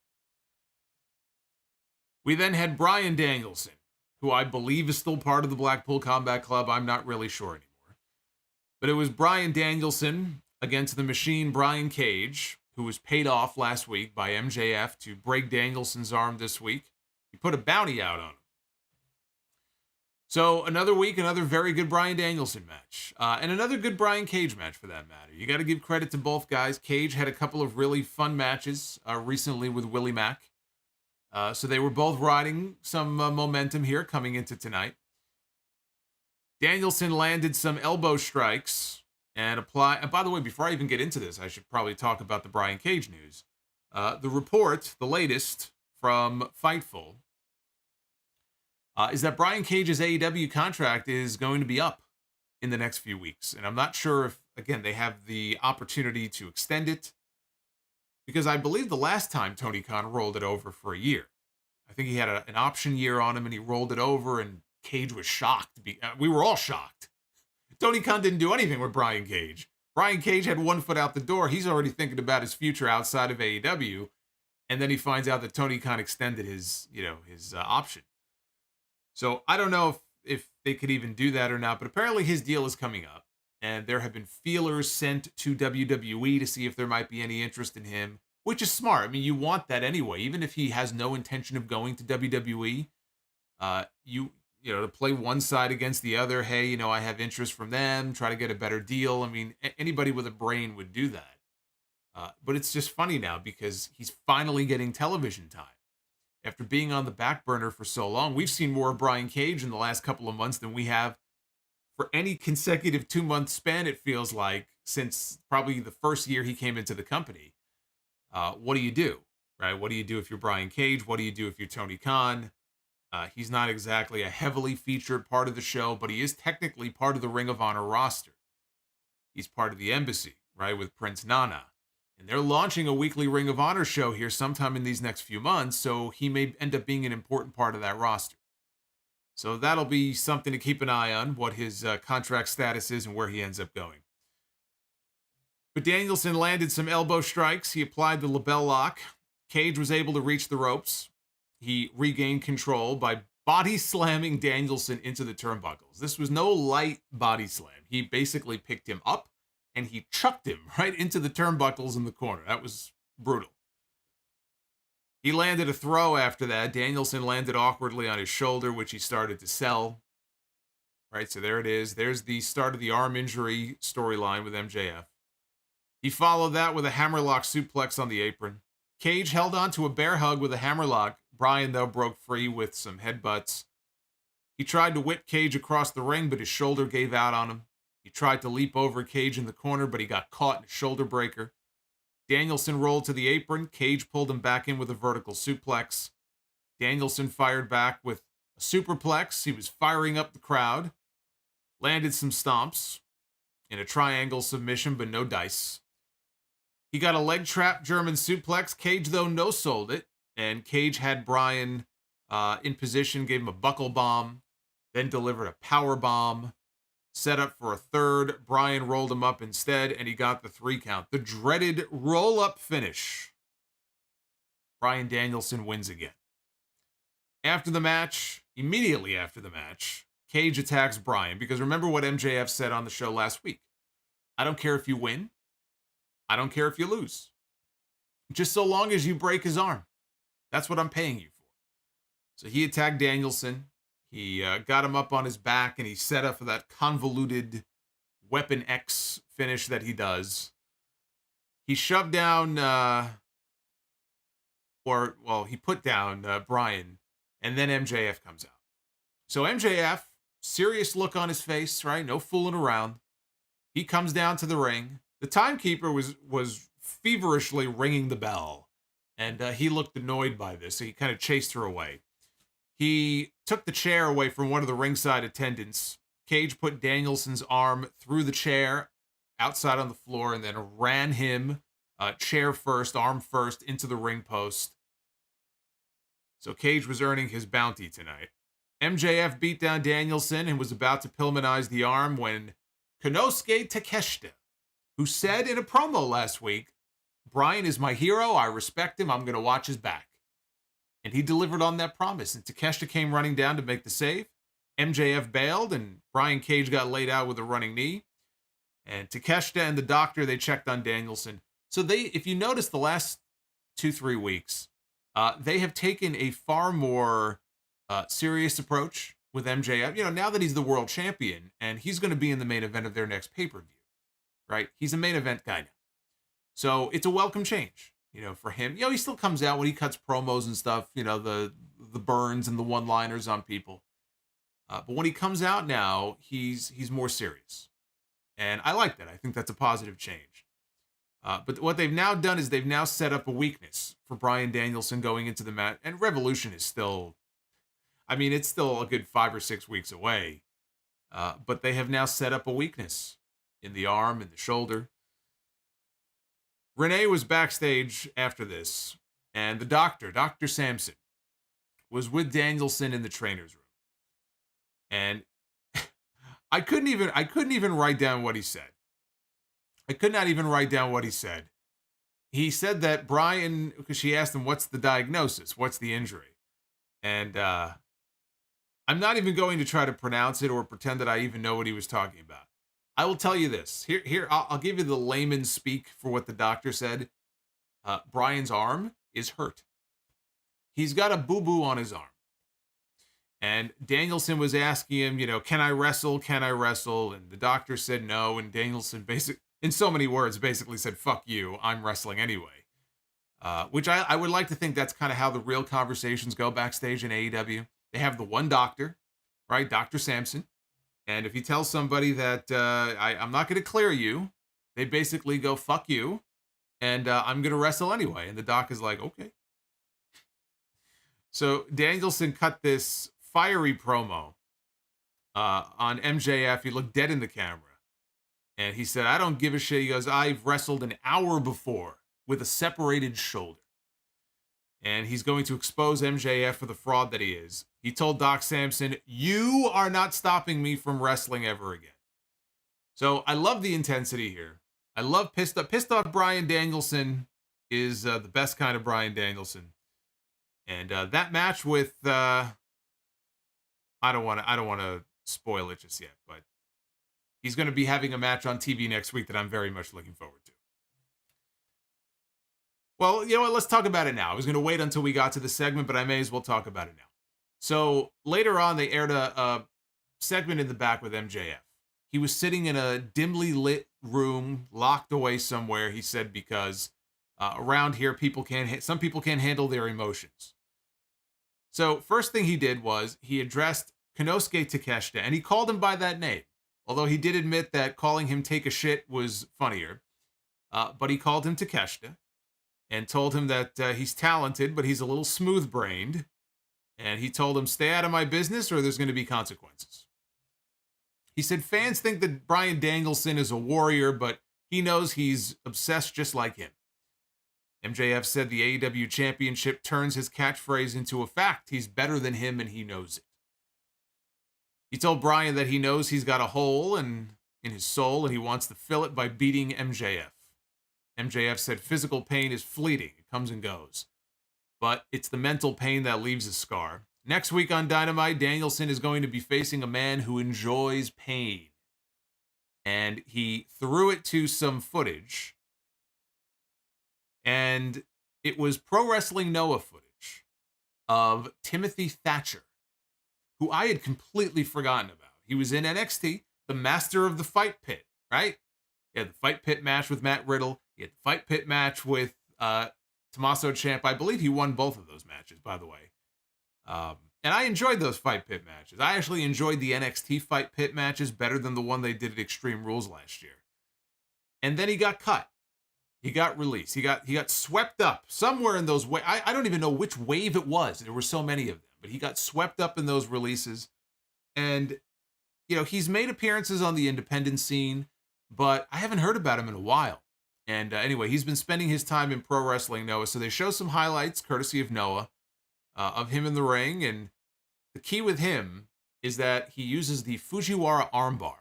We then had Bryan Danielson, who I believe is still part of the Blackpool Combat Club. I'm not really sure anymore. But it was Bryan Danielson against the Machine Brian Cage, who was paid off last week by MJF to break Danielson's arm this week. He put a bounty out on him. So another week, another very good Bryan Danielson match. And another good Brian Cage match for that matter. You got to give credit to both guys. Cage had a couple of really fun matches recently with Willie Mack. So they were both riding some momentum here coming into tonight. Danielson landed some elbow strikes and and by the way, before I even get into this, I should probably talk about the Brian Cage news. The report, the latest from Fightful, is that Brian Cage's AEW contract is going to be up in the next few weeks. And I'm not sure if, again, they have the opportunity to extend it, because I believe the last time Tony Khan rolled it over for a year, I think he had an option year on him and he rolled it over, and Cage was shocked. We were all shocked. Tony Khan didn't do anything with Brian Cage. Brian Cage had one foot out the door. He's already thinking about his future outside of AEW. And then he finds out that Tony Khan extended his option. So I don't know if they could even do that or not, but apparently his deal is coming up. And there have been feelers sent to WWE to see if there might be any interest in him, which is smart. I mean, you want that anyway. Even if he has no intention of going to WWE, to play one side against the other. Hey, I have interest from them. Try to get a better deal. I mean, anybody with a brain would do that. But it's just funny now because he's finally getting television time. After being on the back burner for so long, we've seen more of Brian Cage in the last couple of months than we have for any consecutive 2-month span, it feels like, since probably the first year he came into the company. What do? right? What do you do if you're Brian Cage? What do you do if you're Tony Khan? He's not exactly a heavily featured part of the show, but he is technically part of the Ring of Honor roster. He's part of the embassy, right, with Prince Nana. And they're launching a weekly Ring of Honor show here sometime in these next few months, so he may end up being an important part of that roster. So that'll be something to keep an eye on, what his contract status is and where he ends up going. But Danielson landed some elbow strikes. He applied the label lock. Cage was able to reach the ropes. He regained control by body slamming Danielson into the turnbuckles. This was no light body slam. He basically picked him up and he chucked him right into the turnbuckles in the corner. That was brutal. He landed a throw after that. Danielson landed awkwardly on his shoulder, which he started to sell. Right, so there it is. There's the start of the arm injury storyline with MJF. He followed that with a hammerlock suplex on the apron. Cage held on to a bear hug with a hammerlock. Bryan, though, broke free with some headbutts. He tried to whip Cage across the ring, but his shoulder gave out on him. He tried to leap over Cage in the corner, but he got caught in a shoulder breaker. Danielson rolled to the apron. Cage pulled him back in with a vertical suplex. Danielson fired back with a superplex. He was firing up the crowd. Landed some stomps in a triangle submission, but no dice. He got a leg trap German suplex. Cage, though, no-sold it. And Cage had Bryan in position, gave him a buckle bomb, then delivered a power bomb, set up for a third. Bryan rolled him up instead, and he got the 3 count. The dreaded roll-up finish. Bryan Danielson wins again. After the match, immediately after the match, Cage attacks Bryan, because remember what MJF said on the show last week. I don't care if you win. I don't care if you lose. Just so long as you break his arm. That's what I'm paying you for. So he attacked Danielson. He got him up on his back, and he set up for that convoluted Weapon X finish that he does. He shoved down, he put down Bryan, and then MJF comes out. So MJF, serious look on his face, right? No fooling around. He comes down to the ring. The timekeeper was feverishly ringing the bell, and he looked annoyed by this, so he kind of chased her away. He took the chair away from one of the ringside attendants. Cage put Danielson's arm through the chair outside on the floor and then ran him chair first, arm first, into the ring post. So Cage was earning his bounty tonight. MJF beat down Danielson and was about to Pillmanize the arm when Konosuke Takeshita, who said in a promo last week, Bryan is my hero, I respect him, I'm going to watch his back. And he delivered on that promise, and Takeshita came running down to make the save. MJF bailed, and Brian Cage got laid out with a running knee. And Takeshita and the doctor, they checked on Danielson. So if you notice the last 2-3 weeks, they have taken a far more serious approach with MJF. You know, now that he's the world champion, and he's going to be in the main event of their next pay-per-view, right? He's a main event guy now. So it's a welcome change, you know, for him. You know, he still comes out when he cuts promos and stuff, you know, the burns and the one-liners on people. But when he comes out now, he's more serious. And I like that. I think that's a positive change. But what they've now done is they've now set up a weakness for Bryan Danielson going into the match. And Revolution is still, I mean, it's still a good 5 or 6 weeks away. But they have now set up a weakness in the arm and the shoulder. Renee was backstage after this, and the doctor, Dr. Sampson, was with Danielson in the trainer's room. And I couldn't even write down what he said. I could not even write down what he said. He said that Bryan, because she asked him, what's the diagnosis? What's the injury? And I'm not even going to try to pronounce it or pretend that I even know what he was talking about. I will tell you this. Here, I'll give you the layman's speak for what the doctor said. Bryan's arm is hurt. He's got a boo-boo on his arm. And Danielson was asking him, you know, can I wrestle? Can I wrestle? And the doctor said no. And Danielson in so many words, basically said, fuck you, I'm wrestling anyway. Which I would like to think that's kind of how the real conversations go backstage in AEW. They have the one doctor, right? Dr. Sampson. And if you tell somebody that I'm not going to clear you, they basically go, fuck you, and I'm going to wrestle anyway. And the doc is like, okay. So Danielson cut this fiery promo on MJF. He looked dead in the camera. And he said, I don't give a shit. He goes, I've wrestled an hour before with a separated shoulder. And he's going to expose MJF for the fraud that he is. He told Doc Samson, you are not stopping me from wrestling ever again. So I love the intensity here. I love pissed off Bryan Danielson is the best kind of Bryan Danielson. And that match with I don't want to spoil it just yet, but he's going to be having a match on TV next week that I'm very much looking forward to. Well, you know what? Let's talk about it now. I was going to wait until we got to the segment, but I may as well talk about it now. So later on, they aired a segment in the back with MJF. He was sitting in a dimly lit room, locked away somewhere, he said, because around here, some people can't handle their emotions. So first thing he did was he addressed Konosuke Takeshita, and he called him by that name. Although he did admit that calling him Take a Shit was funnier. But he called him Takeshita and told him that he's talented, but he's a little smooth-brained. And he told him, stay out of my business or there's going to be consequences. He said fans think that Bryan Danielson is a warrior, but he knows he's obsessed just like him. MJF said the AEW championship turns his catchphrase into a fact. He's better than him and he knows it. He told Bryan that he knows he's got a hole in his soul and he wants to fill it by beating MJF. MJF said physical pain is fleeting. It comes and goes. But it's the mental pain that leaves a scar. Next week on Dynamite, Danielson is going to be facing a man who enjoys pain. And he threw it to some footage. And it was Pro Wrestling Noah footage of Timothy Thatcher, who I had completely forgotten about. He was in NXT, the master of the fight pit, right? He had the fight pit match with Matt Riddle. He had the fight pit match with Tommaso Ciampa. I believe he won both of those matches, by the way. And I enjoyed those fight pit matches. I actually enjoyed the NXT fight pit matches better than the one they did at Extreme Rules last year. And then he got cut. He got released. He got swept up somewhere in those waves. I don't even know which wave it was. There were so many of them. But he got swept up in those releases. And, you know, he's made appearances on the independent scene, but I haven't heard about him in a while. And anyway, he's been spending his time in Pro Wrestling Noah. So they show some highlights, courtesy of Noah, of him in the ring. And the key with him is that he uses the Fujiwara armbar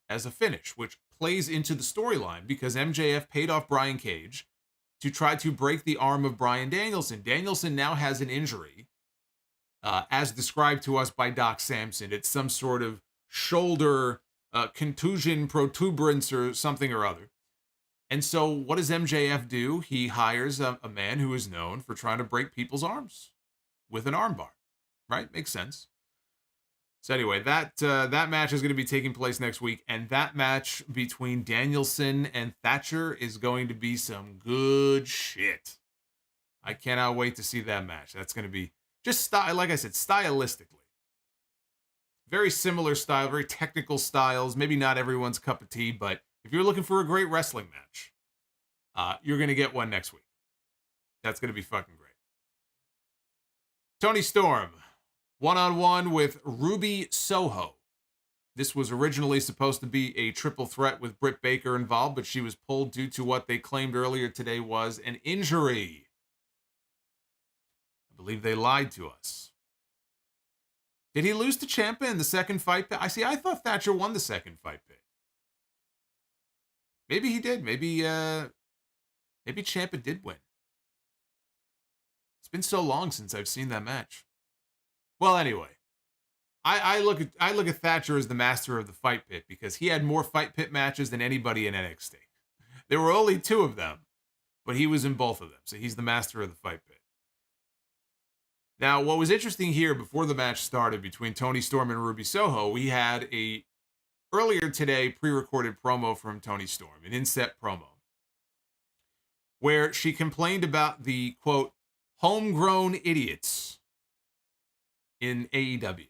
as a finish, which plays into the storyline because MJF paid off Brian Cage to try to break the arm of Bryan Danielson. Danielson now has an injury, as described to us by Doc Samson. It's some sort of shoulder contusion protuberance or something or other. And so what does MJF do? He hires a man who is known for trying to break people's arms with an armbar, right? Makes sense. So anyway, that match is going to be taking place next week, and that match between Danielson and Thatcher is going to be some good shit. I cannot wait to see that match. That's going to be just like I said, stylistically. Very similar style, very technical styles. Maybe not everyone's cup of tea, but if you're looking for a great wrestling match, you're going to get one next week. That's going to be fucking great. Toni Storm, one-on-one with Ruby Soho. This was originally supposed to be a triple threat with Britt Baker involved, but she was pulled due to what they claimed earlier today was an injury. I believe they lied to us. Did he lose to Ciampa in the second fight pit? I thought Thatcher won the second fight pit. Maybe he did. Maybe Ciampa did win. It's been so long since I've seen that match. Well, anyway, I look at Thatcher as the master of the fight pit because he had more fight pit matches than anybody in NXT. There were only 2 of them, but he was in both of them, so he's the master of the fight pit. Now, what was interesting here before the match started between Toni Storm and Ruby Soho, we had a earlier today pre-recorded promo from Toni Storm, an inset promo, where she complained about the, quote, homegrown idiots in AEW.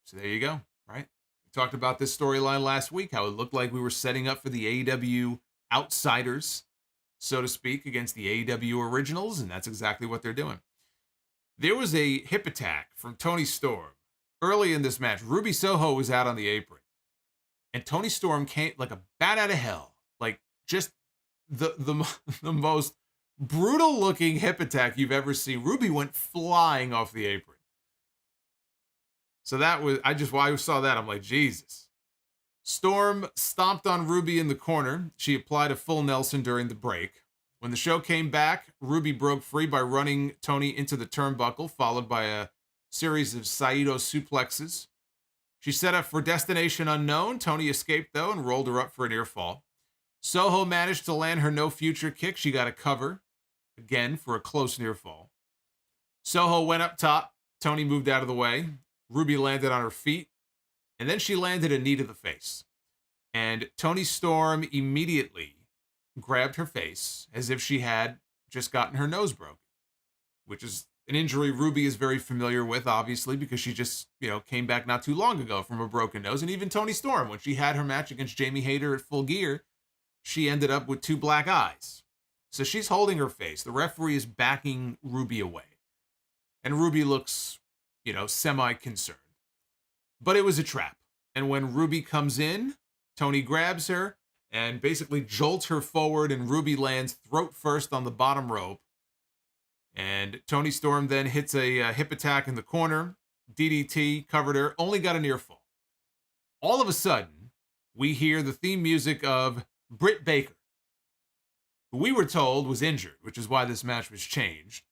So there you go, right? We talked about this storyline last week, how it looked like we were setting up for the AEW outsiders, so to speak, against the AEW originals, and that's exactly what they're doing. There was a hip attack from Toni Storm early in this match. Ruby Soho was out on the apron, and Toni Storm came like a bat out of hell, like just the most brutal looking hip attack you've ever seen. Ruby went flying off the apron. So that was, while I saw that, I'm like, Jesus. Storm stomped on Ruby in the corner. She applied a full Nelson during the break. When the show came back, Ruby broke free by running Toni into the turnbuckle, followed by a series of Saito suplexes. She set up for Destination Unknown. Toni escaped, though, and rolled her up for a near fall. Soho managed to land her no future kick. She got a cover, again, for a close near fall. Soho went up top. Toni moved out of the way. Ruby landed on her feet, and then she landed a knee to the face. And Toni Storm immediately grabbed her face as if she had just gotten her nose broken, which is an injury Ruby is very familiar with, obviously, because she just, came back not too long ago from a broken nose. And even Toni Storm, when she had her match against Jamie Hayter at Full Gear, she ended up with 2 black eyes. So she's holding her face. The referee is backing Ruby away. And Ruby looks, semi-concerned. But it was a trap. And when Ruby comes in, Toni grabs her and basically jolts her forward, and Ruby lands throat first on the bottom rope. And Toni Storm then hits a hip attack in the corner. DDT covered her, only got a near fall. All of a sudden, we hear the theme music of Britt Baker, who we were told was injured, which is why this match was changed.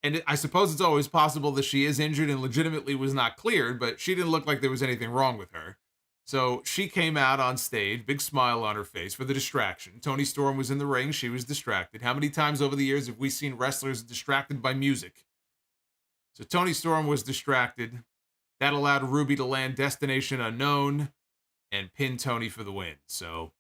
And I suppose it's always possible that she is injured and legitimately was not cleared, but she didn't look like there was anything wrong with her. So she came out on stage, big smile on her face for the distraction. Toni Storm was in the ring. She was distracted. How many times over the years have we seen wrestlers distracted by music? So Toni Storm was distracted. That allowed Ruby to land Destination Unknown and pin Toni for the win. So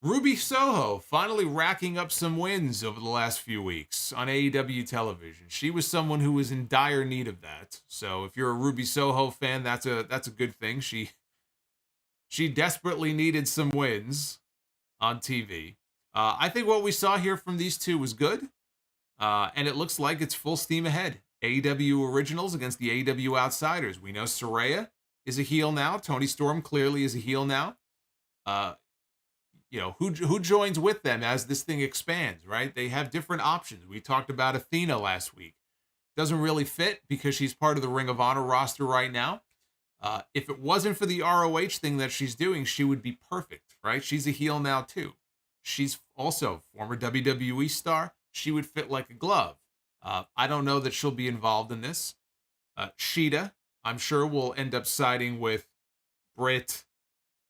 Ruby Soho finally racking up some wins over the last few weeks on AEW television. She was someone who was in dire need of that. So if you're a Ruby Soho fan, that's a good thing. She desperately needed some wins on TV. I think what we saw here from these two was good. And it looks like it's full steam ahead. AEW Originals against the AEW Outsiders. We know Saraya is a heel now. Toni Storm clearly is a heel now. Who joins with them as this thing expands, right? They have different options. We talked about Athena last week. Doesn't really fit because she's part of the Ring of Honor roster right now. If it wasn't for the ROH thing that she's doing, she would be perfect, right? She's a heel now too. She's also former WWE star. She would fit like a glove. I don't know that she'll be involved in this. Sheeta, I'm sure, will end up siding with Britt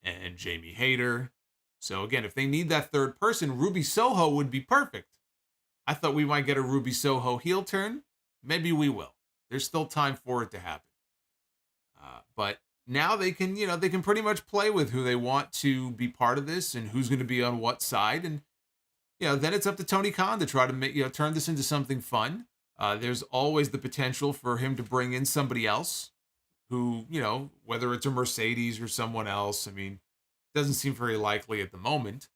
and Jamie Hayter. So again, if they need that third person, Ruby Soho would be perfect. I thought we might get a Ruby Soho heel turn. Maybe we will. There's still time for it to happen. But now they can pretty much play with who they want to be part of this and who's going to be on what side. And, then it's up to Tony Khan to try to make, turn this into something fun. There's always the potential for him to bring in somebody else who, whether it's a Mercedes or someone else. I mean, doesn't seem very likely at the moment.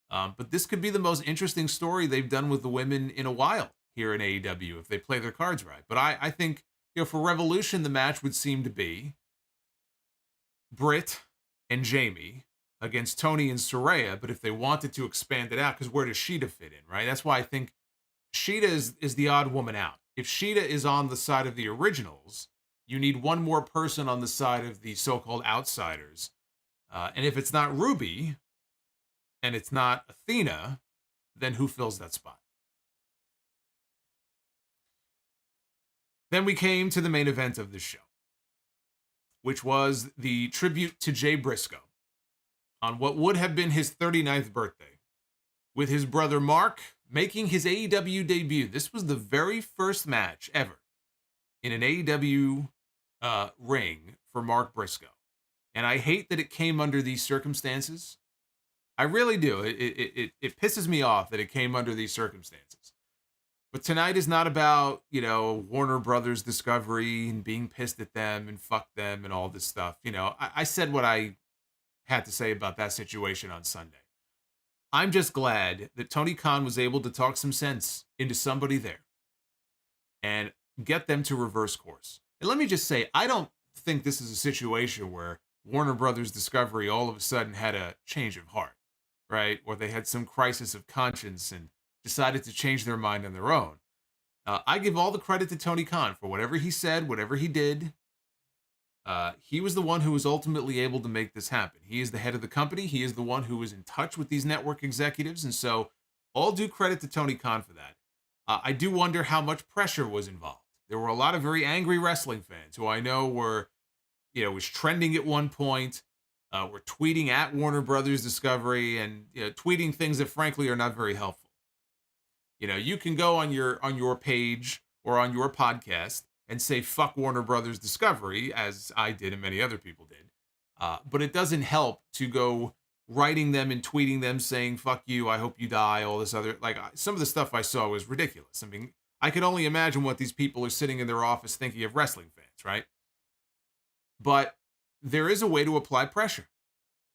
But this could be the most interesting story they've done with the women in a while here in AEW if they play their cards right. But I think, for Revolution, the match would seem to be Britt and Jamie against Toni and Saraya. But if they wanted to expand it out, because where does Sheeta fit in, right? That's why I think Sheeta is the odd woman out. If Sheeta is on the side of the originals, you need one more person on the side of the so-called outsiders. And if it's not Ruby and it's not Athena, then who fills that spot? Then we came to the main event of the show, which was the tribute to Jay Briscoe on what would have been his 39th birthday, with his brother Mark making his AEW debut. This was the very first match ever in an AEW ring for Mark Briscoe. And I hate that it came under these circumstances. I really do. It pisses me off that it came under these circumstances. But tonight is not about, Warner Brothers Discovery and being pissed at them and fuck them and all this stuff. I said what I had to say about that situation on Sunday. I'm just glad that Tony Khan was able to talk some sense into somebody there. And get them to reverse course. And let me just say, I don't think this is a situation where Warner Brothers Discovery all of a sudden had a change of heart, right? Or they had some crisis of conscience and decided to change their mind on their own. I give all the credit to Tony Khan for whatever he said, whatever he did. He was the one who was ultimately able to make this happen. He is the head of the company. He is the one who was in touch with these network executives. And so all due credit to Tony Khan for that. I do wonder how much pressure was involved. There were a lot of very angry wrestling fans who I know were, was trending at one point, were tweeting at Warner Brothers Discovery and tweeting things that frankly are not very helpful. You can go on your page or on your podcast and say, fuck Warner Brothers Discovery, as I did and many other people did. But it doesn't help to go writing them and tweeting them saying, fuck you, I hope you die, all this other, some of the stuff I saw was ridiculous. I mean, I could only imagine what these people are sitting in their office thinking of wrestling fans, right? But there is a way to apply pressure.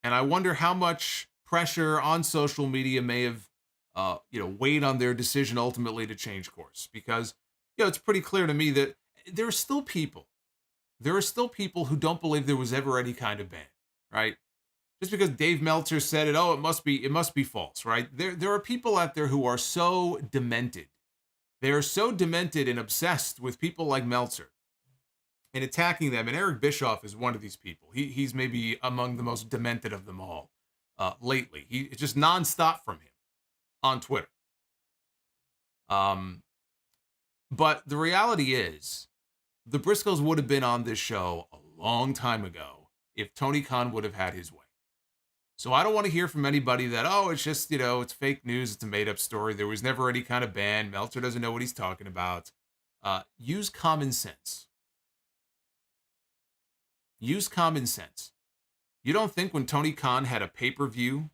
And I wonder how much pressure on social media may have weighed on their decision ultimately to change course, because it's pretty clear to me that there are still people who don't believe there was ever any kind of ban, right? Just because Dave Meltzer said it, it must be false, right? There are people out there who are so demented. They are so demented and obsessed with people like Meltzer and attacking them. And Eric Bischoff is one of these people. He's maybe among the most demented of them all lately. It's just nonstop from him on Twitter. But the reality is, the Briscoes would have been on this show a long time ago if Tony Khan would have had his way. So I don't want to hear from anybody that, it's just, it's fake news, it's a made-up story, there was never any kind of ban, Meltzer doesn't know what he's talking about. Use common sense. Use common sense. You don't think when Tony Khan had a pay-per-view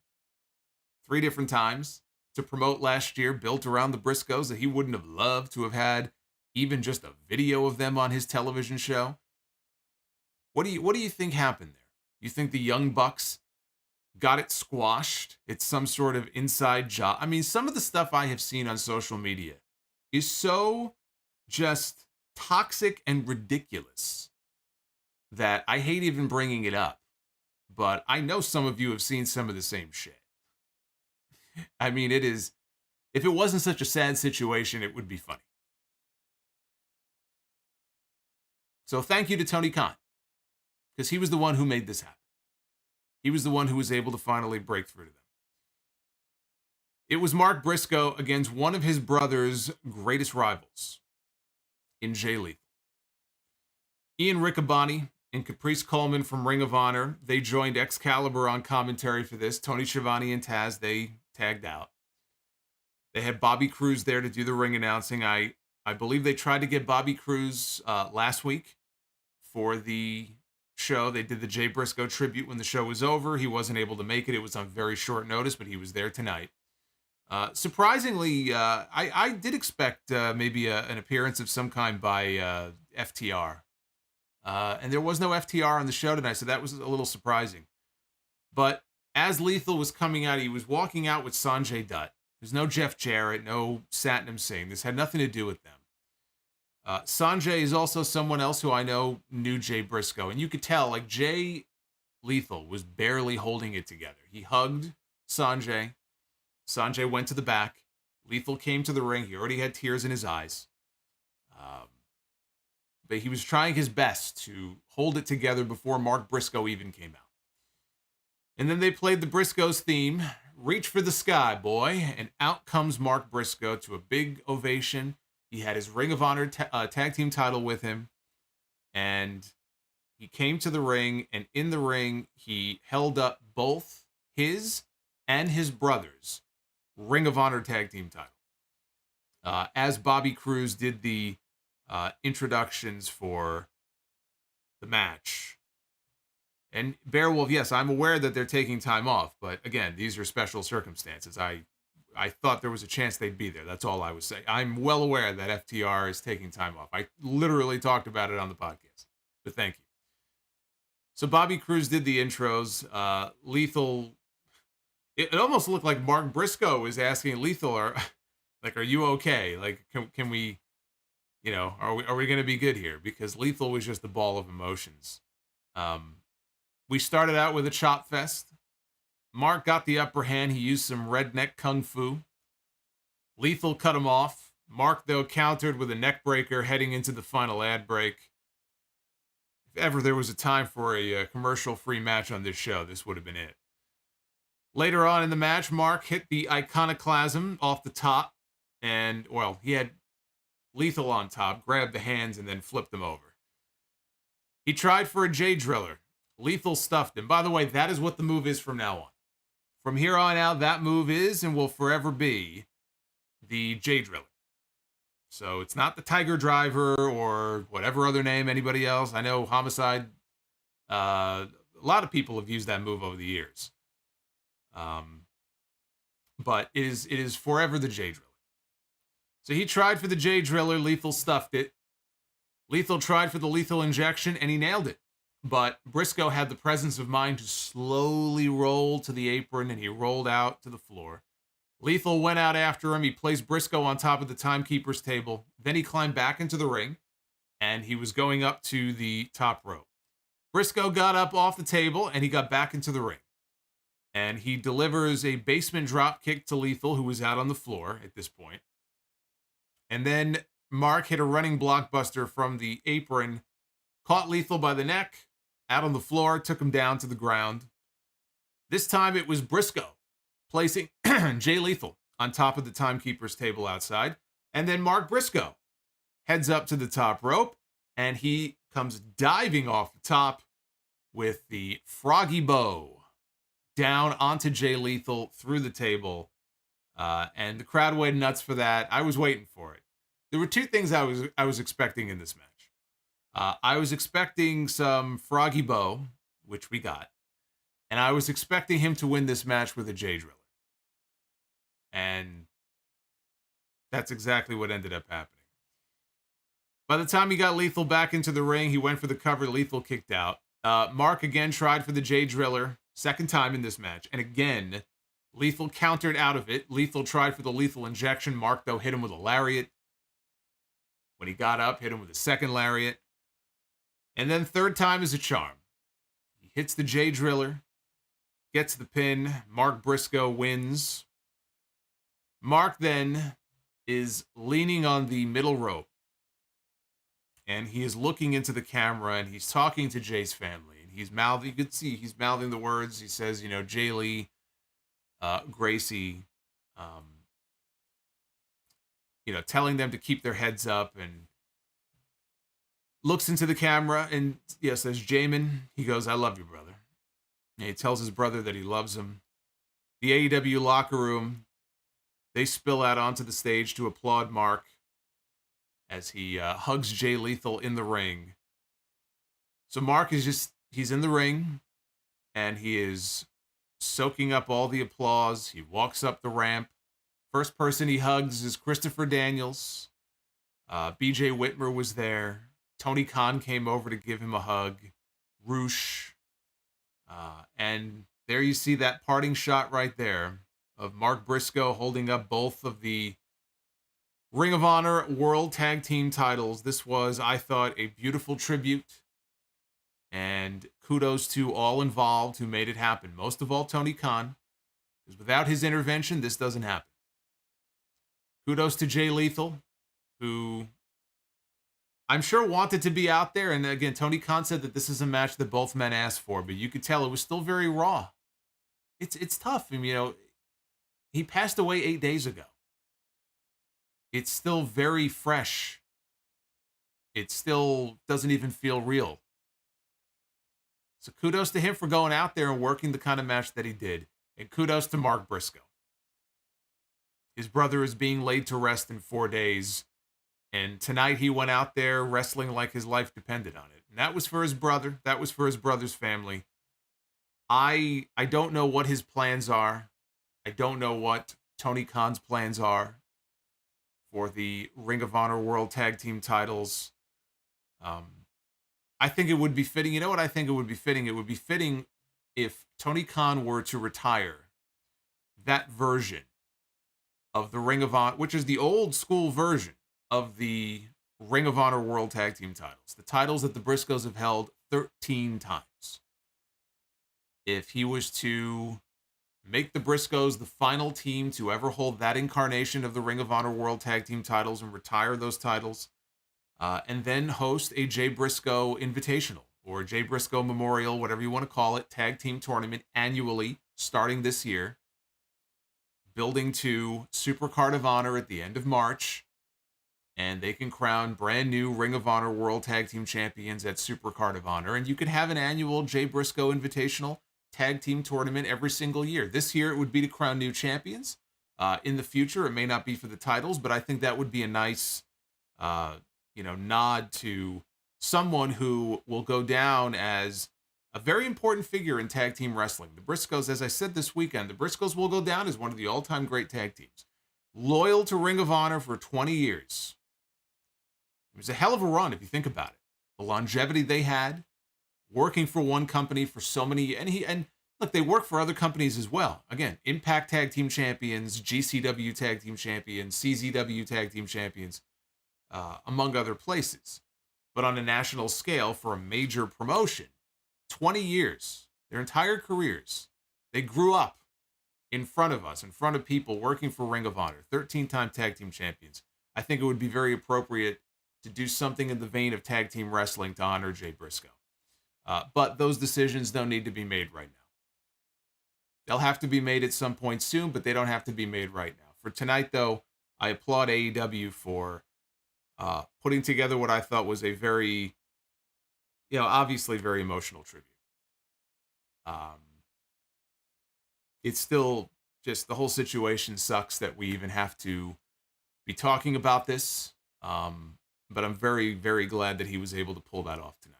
3 different times to promote last year built around the Briscoes that he wouldn't have loved to have had even just a video of them on his television show? What do you think happened there? You think the Young Bucks got it squashed? It's some sort of inside job. I mean, some of the stuff I have seen on social media is so just toxic and ridiculous that I hate even bringing it up. But I know some of you have seen some of the same shit. I mean, it is, if it wasn't such a sad situation, it would be funny. So thank you to Tony Khan, because he was the one who made this happen. He was the one who was able to finally break through to them. It was Mark Briscoe against one of his brother's greatest rivals in Jay Lethal. Ian Riccaboni and Caprice Coleman from Ring of Honor, they joined Excalibur on commentary for this. Tony Schiavone and Taz, they tagged out. They had Bobby Cruz there to do the ring announcing. I believe they tried to get Bobby Cruz last week for the show. They did the Jay Briscoe tribute when the show was over. He wasn't able to make it. It was on very short notice, but he was there tonight. Surprisingly, I did expect maybe an appearance of some kind by FTR. And there was no FTR on the show tonight, so that was a little surprising. But as Lethal was coming out, he was walking out with Sanjay Dutt. There's no Jeff Jarrett, no Satnam Singh. This had nothing to do with them. Sanjay is also someone else who I know knew Jay Briscoe. And you could tell, Jay Lethal was barely holding it together. He hugged Sanjay. Sanjay went to the back. Lethal came to the ring. He already had tears in his eyes. But he was trying his best to hold it together before Mark Briscoe even came out. And then they played the Briscoes theme, Reach for the Sky, Boy. And out comes Mark Briscoe to a big ovation. He had his Ring of Honor tag team title with him. And he came to the ring. And in the ring, he held up both his and his brother's Ring of Honor tag team title. As Bobby Cruz did the introductions for the match. And Bearwolf, yes, I'm aware that they're taking time off, but again, these are special circumstances. I thought there was a chance they'd be there. That's all I was saying. I'm well aware that FTR is taking time off. I literally talked about it on the podcast, but thank you. So Bobby Cruz did the intros. Lethal, it almost looked like Mark Briscoe was asking Lethal, are you okay? Can we are we going to be good here? Because Lethal was just a ball of emotions. We started out with a chop fest. Mark got the upper hand. He used some redneck kung fu. Lethal cut him off. Mark, though, countered with a neck breaker heading into the final ad break. If ever there was a time for a commercial-free match on this show, this would have been it. Later on in the match, Mark hit the iconoclasm off the top. And, well, he had Lethal on top, grabbed the hands, and then flipped them over. He tried for a J Driller. Lethal stuffed him. By the way, that is what the move is from now on. From here on out, that move is and will forever be the J Driller. So it's not the Tiger Driver or whatever other name anybody else. I know Homicide, a lot of people have used that move over the years. But it is forever the J Driller. So he tried for the J Driller. Lethal stuffed it. Lethal tried for the lethal injection, and he nailed it. But Briscoe had the presence of mind to slowly roll to the apron, and he rolled out to the floor. Lethal went out after him. He placed Briscoe on top of the timekeeper's table. Then he climbed back into the ring, and he was going up to the top rope. Briscoe got up off the table, and he got back into the ring. And he delivers a basement drop kick to Lethal, who was out on the floor at this point. And then Mark hit a running blockbuster from the apron, caught Lethal by the neck, out on the floor, took him down to the ground. This time it was Briscoe placing Jay Lethal on top of the timekeeper's table outside. And then Mark Briscoe heads up to the top rope, and he comes diving off the top with the froggy bow down onto Jay Lethal through the table. And the crowd went nuts for that. I was waiting for it. There were two things I was expecting in this match. I was expecting some froggy bow, which we got. And I was expecting him to win this match with a J Driller. And that's exactly what ended up happening. By the time he got Lethal back into the ring, he went for the cover. Lethal kicked out. Mark again tried for the J Driller, second time in this match. And again, Lethal countered out of it. Lethal tried for the lethal injection. Mark, though, hit him with a lariat. When he got up, hit him with a second lariat. And then third time is a charm. He hits the J Driller, gets the pin. Mark Briscoe wins. Mark then is leaning on the middle rope. And he is looking into the camera, and he's talking to Jay's family. And he's mouthing, you could see, he's mouthing the words. He says, Jay Lee, Gracie, telling them to keep their heads up, and looks into the camera and says, Jamin. He goes, I love you, brother. And he tells his brother that he loves him. The AEW locker room, they spill out onto the stage to applaud Mark as he hugs Jay Lethal in the ring. So Mark is he's in the ring, and he is soaking up all the applause. He walks up the ramp. First person he hugs is Christopher Daniels. BJ Whitmer was there. Tony Khan came over to give him a hug. Roosh. And there you see that parting shot right there of Mark Briscoe holding up both of the Ring of Honor World Tag Team titles. This was, I thought, a beautiful tribute. And kudos to all involved who made it happen. Most of all, Tony Khan. Because without his intervention, this doesn't happen. Kudos to Jay Lethal, who I'm sure wanted to be out there. And again, Tony Khan said that this is a match that both men asked for, but you could tell it was still very raw. It's tough. He passed away 8 days ago. It's still very fresh. It still doesn't even feel real. So kudos to him for going out there and working the kind of match that he did. And kudos to Mark Briscoe. His brother is being laid to rest in 4 days. And tonight he went out there wrestling like his life depended on it. And that was for his brother. That was for his brother's family. I don't know what his plans are. I don't know what Tony Khan's plans are for the Ring of Honor World Tag Team titles. I think it would be fitting. You know what I think it would be fitting? It would be fitting if Tony Khan were to retire that version of the Ring of Honor, which is the old school version of the Ring of Honor World Tag Team titles, the titles that the Briscoes have held 13 times. If he was to make the Briscoes the final team to ever hold that incarnation of the Ring of Honor World Tag Team titles and retire those titles, and then host a Jay Briscoe Invitational or Jay Briscoe Memorial, whatever you want to call it, tag team tournament annually starting this year, building to Supercard of Honor at the end of March, and they can crown brand new Ring of Honor World Tag Team Champions at Supercard of Honor, and you could have an annual Jay Briscoe Invitational tag team tournament every single year. This year, it would be to crown new champions. In the future, it may not be for the titles, but I think that would be a nice, nod to someone who will go down as a very important figure in tag team wrestling. The Briscoes, as I said this weekend, the Briscoes will go down as one of the all-time great tag teams. Loyal to Ring of Honor for 20 years. It was a hell of a run if you think about it. The longevity they had, working for one company for so many, and look, they work for other companies as well. Again, Impact Tag Team Champions, GCW Tag Team Champions, CZW Tag Team Champions, among other places. But on a national scale for a major promotion, 20 years, their entire careers, they grew up in front of us, in front of people working for Ring of Honor, 13-time tag team champions. I think it would be very appropriate to do something in the vein of tag team wrestling to honor Jay Briscoe. But those decisions don't need to be made right now. They'll have to be made at some point soon, but they don't have to be made right now. For tonight, though, I applaud AEW for putting together what I thought was a very, obviously very emotional tribute. It's still just, the whole situation sucks that we even have to be talking about this. But I'm very, very glad that he was able to pull that off tonight.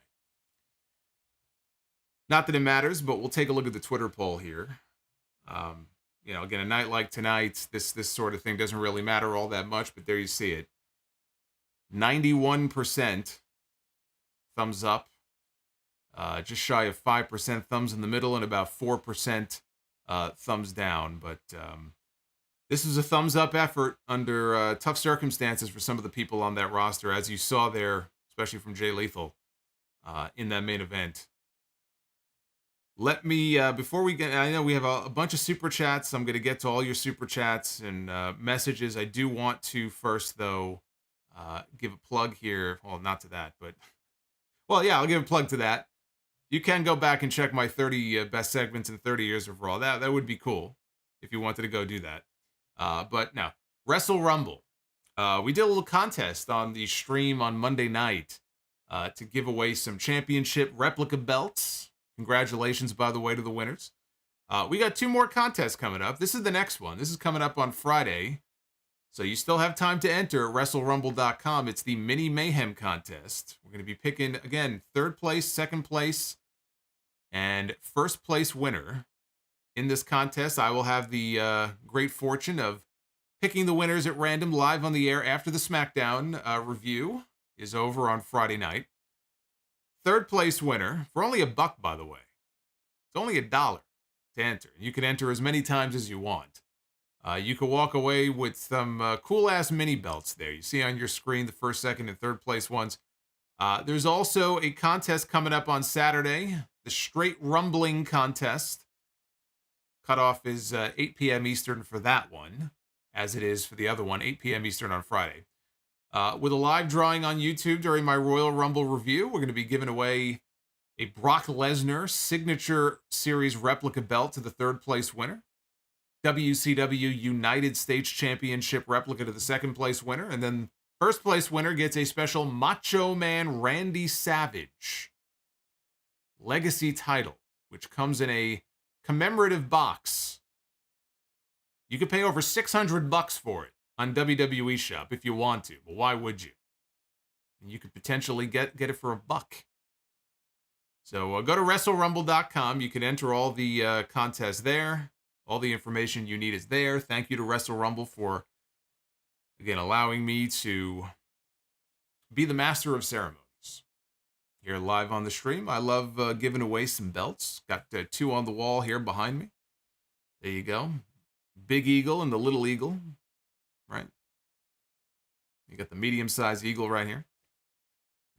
Not that it matters, but we'll take a look at the Twitter poll here. Again, a night like tonight, this sort of thing doesn't really matter all that much, but there you see it. 91% thumbs up, just shy of 5% thumbs in the middle, and about 4% thumbs down. But this is a thumbs up effort under tough circumstances for some of the people on that roster, as you saw there, especially from Jay Lethal in that main event. Let me, before we get, I know we have a bunch of super chats. I'm going to get to all your super chats and messages. I do want to first, though, give a plug here. Well, not to that, but, well, yeah, I'll give a plug to that. You can go back and check my 30 best segments in 30 years of Raw. That would be cool if you wanted to go do that. But no, Wrestle Rumble. We did a little contest on the stream on Monday night to give away some championship replica belts. Congratulations, by the way, to the winners. We got 2 more contests coming up. This is the next one. This is coming up on Friday. So you still have time to enter at WrestleRumble.com. It's the Mini Mayhem contest. We're going to be picking, again, 3rd place, 2nd place, and 1st place winner. In this contest, I will have the great fortune of picking the winners at random live on the air after the SmackDown review is over on Friday night. 3rd place winner, for only $1, by the way. It's only $1 to enter. You can enter as many times as you want. You can walk away with some cool-ass mini belts there. You see on your screen the 1st, 2nd, and 3rd place ones. There's also a contest coming up on Saturday, the Straight Rumbling Contest. Cutoff is 8 p.m. Eastern for that one, as it is for the other one, 8 p.m. Eastern on Friday. With a live drawing on YouTube during my Royal Rumble review, we're going to be giving away a Brock Lesnar Signature Series replica belt to the 3rd place winner. WCW United States Championship replica to the 2nd place winner. And then 1st place winner gets a special Macho Man Randy Savage Legacy title, which comes in a commemorative box. You could pay over $600 for it on WWE Shop if you want to, but why would you? And you could potentially get it for $1. So go to WrestleRumble.com. You can enter all the contests there. All the information you need is there. Thank you to Wrestle Rumble for, again, allowing me to be the master of ceremonies here live on the stream. I love giving away some belts. Got 2 on the wall here behind me. There you go. Big Eagle and the Little Eagle, right? You got the medium-sized Eagle right here.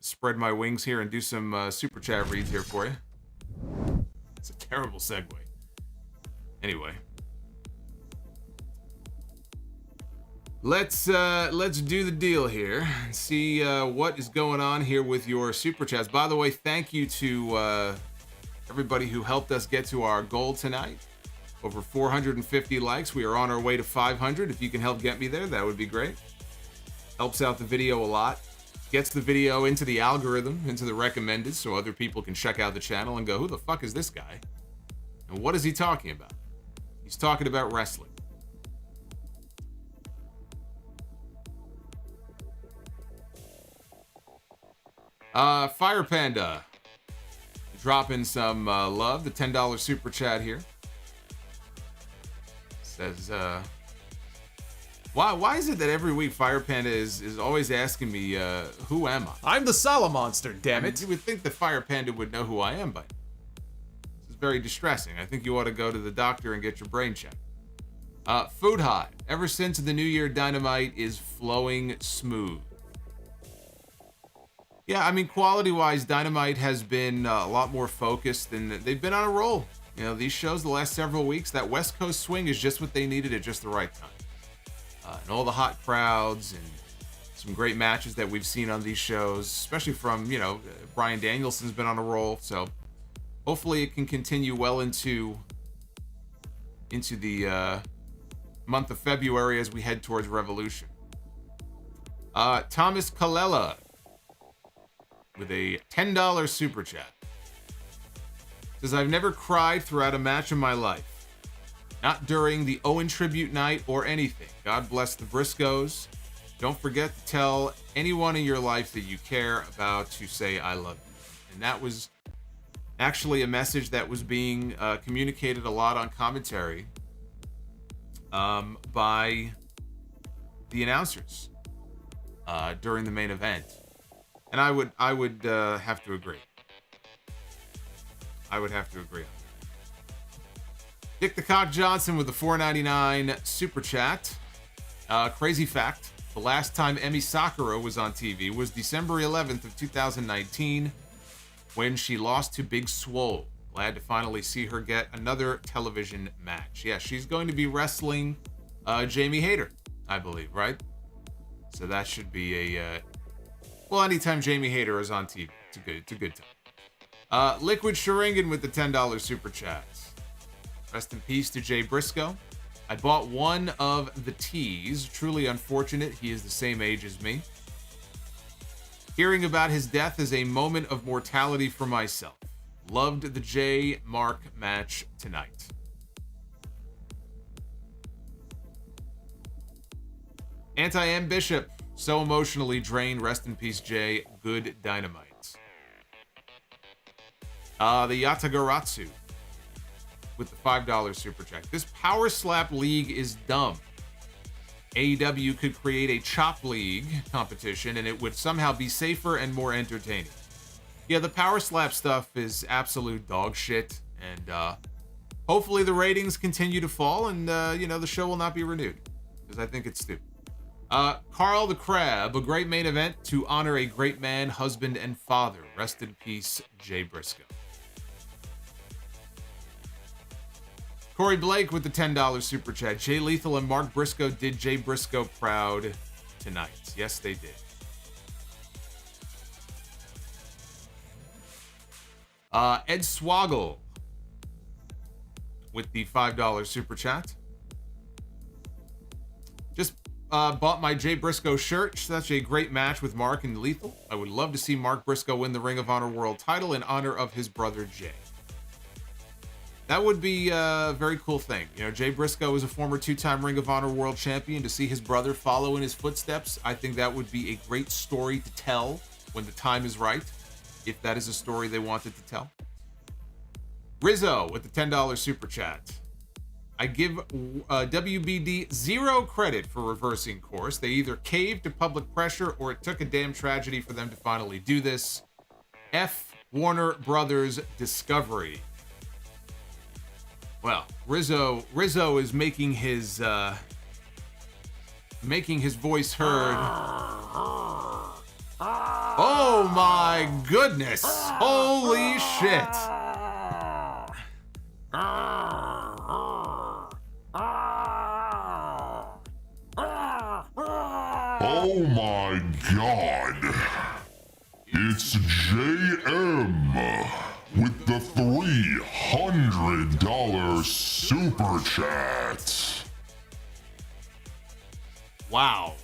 spread my wings here and do some super chat reads here for you. It's a terrible segue. Anyway. Let's do the deal here and see what is going on here with your super chats. By the way, thank you to everybody who helped us get to our goal tonight. Over 450 likes. We are on our way to 500. If you can help get me there, that would be great. Helps out the video a lot. Gets the video into the algorithm, into the recommended, so other people can check out the channel and go, who the fuck is this guy? And what is he talking about? He's talking about wrestling. Fire Panda dropping some love, the $10 super chat here. Says, why is it that every week Fire Panda is always asking me, who am I? I'm the Solomonster, damn it. You would think the Fire Panda would know who I am by now. This is very distressing. I think you ought to go to the doctor and get your brain checked. Food Hive, ever since the New Year Dynamite is flowing smooth. Yeah, I mean, quality-wise, Dynamite has been a lot more focused, and they've been on a roll. You know, these shows the last several weeks, that West Coast swing is just what they needed at just the right time. And all the hot crowds and some great matches that we've seen on these shows, especially from, you know, Bryan Danielson's been on a roll, so hopefully it can continue well into the month of February as we head towards Revolution. Thomas Kalela with a $10 super chat. Says, I've never cried throughout a match in my life. Not during the Owen tribute night or anything. God bless the Briscoes. Don't forget to tell anyone in your life that you care about to say, I love you. And that was actually a message that was being communicated a lot on commentary by the announcers during the main event. And I would have to agree. I would have to agree on that. Dick the Cock Johnson with the $4.99 super chat. Crazy fact: the last time Emi Sakura was on TV was December 11th of 2019, when she lost to Big Swole. Glad to finally see her get another television match. Yeah, she's going to be wrestling Jamie Hayter, I believe, right? So that should be a well, anytime Jamie Hayter is on TV, it's a good time. Liquid Sharingan with the $10 super chat. Rest in peace to Jay Briscoe. I bought one of the tees. Truly unfortunate. He is the same age as me. Hearing about his death is a moment of mortality for myself. Loved the Jay Mark match tonight. Anti-M Bishop. So emotionally drained. Rest in peace, Jay. Good Dynamite. The Yatagaratsu with the $5 super chat. This Power Slap League is dumb. AEW could create a Chop League competition and it would somehow be safer and more entertaining. Yeah, the Power Slap stuff is absolute dog shit, and hopefully the ratings continue to fall and, the show will not be renewed, because I think it's stupid. Carl the Crab, a great main event to honor a great man, husband, and father. Rest in peace, Jay Briscoe. Corey Blake with the $10 super chat. Jay Lethal and Mark Briscoe did Jay Briscoe proud tonight. Yes, they did. Ed Swoggle with the $5 super chat. Just bought my Jay Briscoe shirt. Such a great match with Mark and Lethal. I would love to see Mark Briscoe win the Ring of Honor World title in honor of his brother Jay. That would be a very cool thing. You know, Jay Briscoe is a former two-time Ring of Honor World Champion. To see his brother follow in his footsteps, I think that would be a great story to tell when the time is right, if that is a story they wanted to tell. Rizzo with the $10 super chat. I give WBD zero credit for reversing course. They either caved to public pressure or it took a damn tragedy for them to finally do this. F. Warner Brothers Discovery. Well, Rizzo is making his voice heard Oh my goodness. Holy shit. Oh my god. It's JM with the $300 super chat. Wow.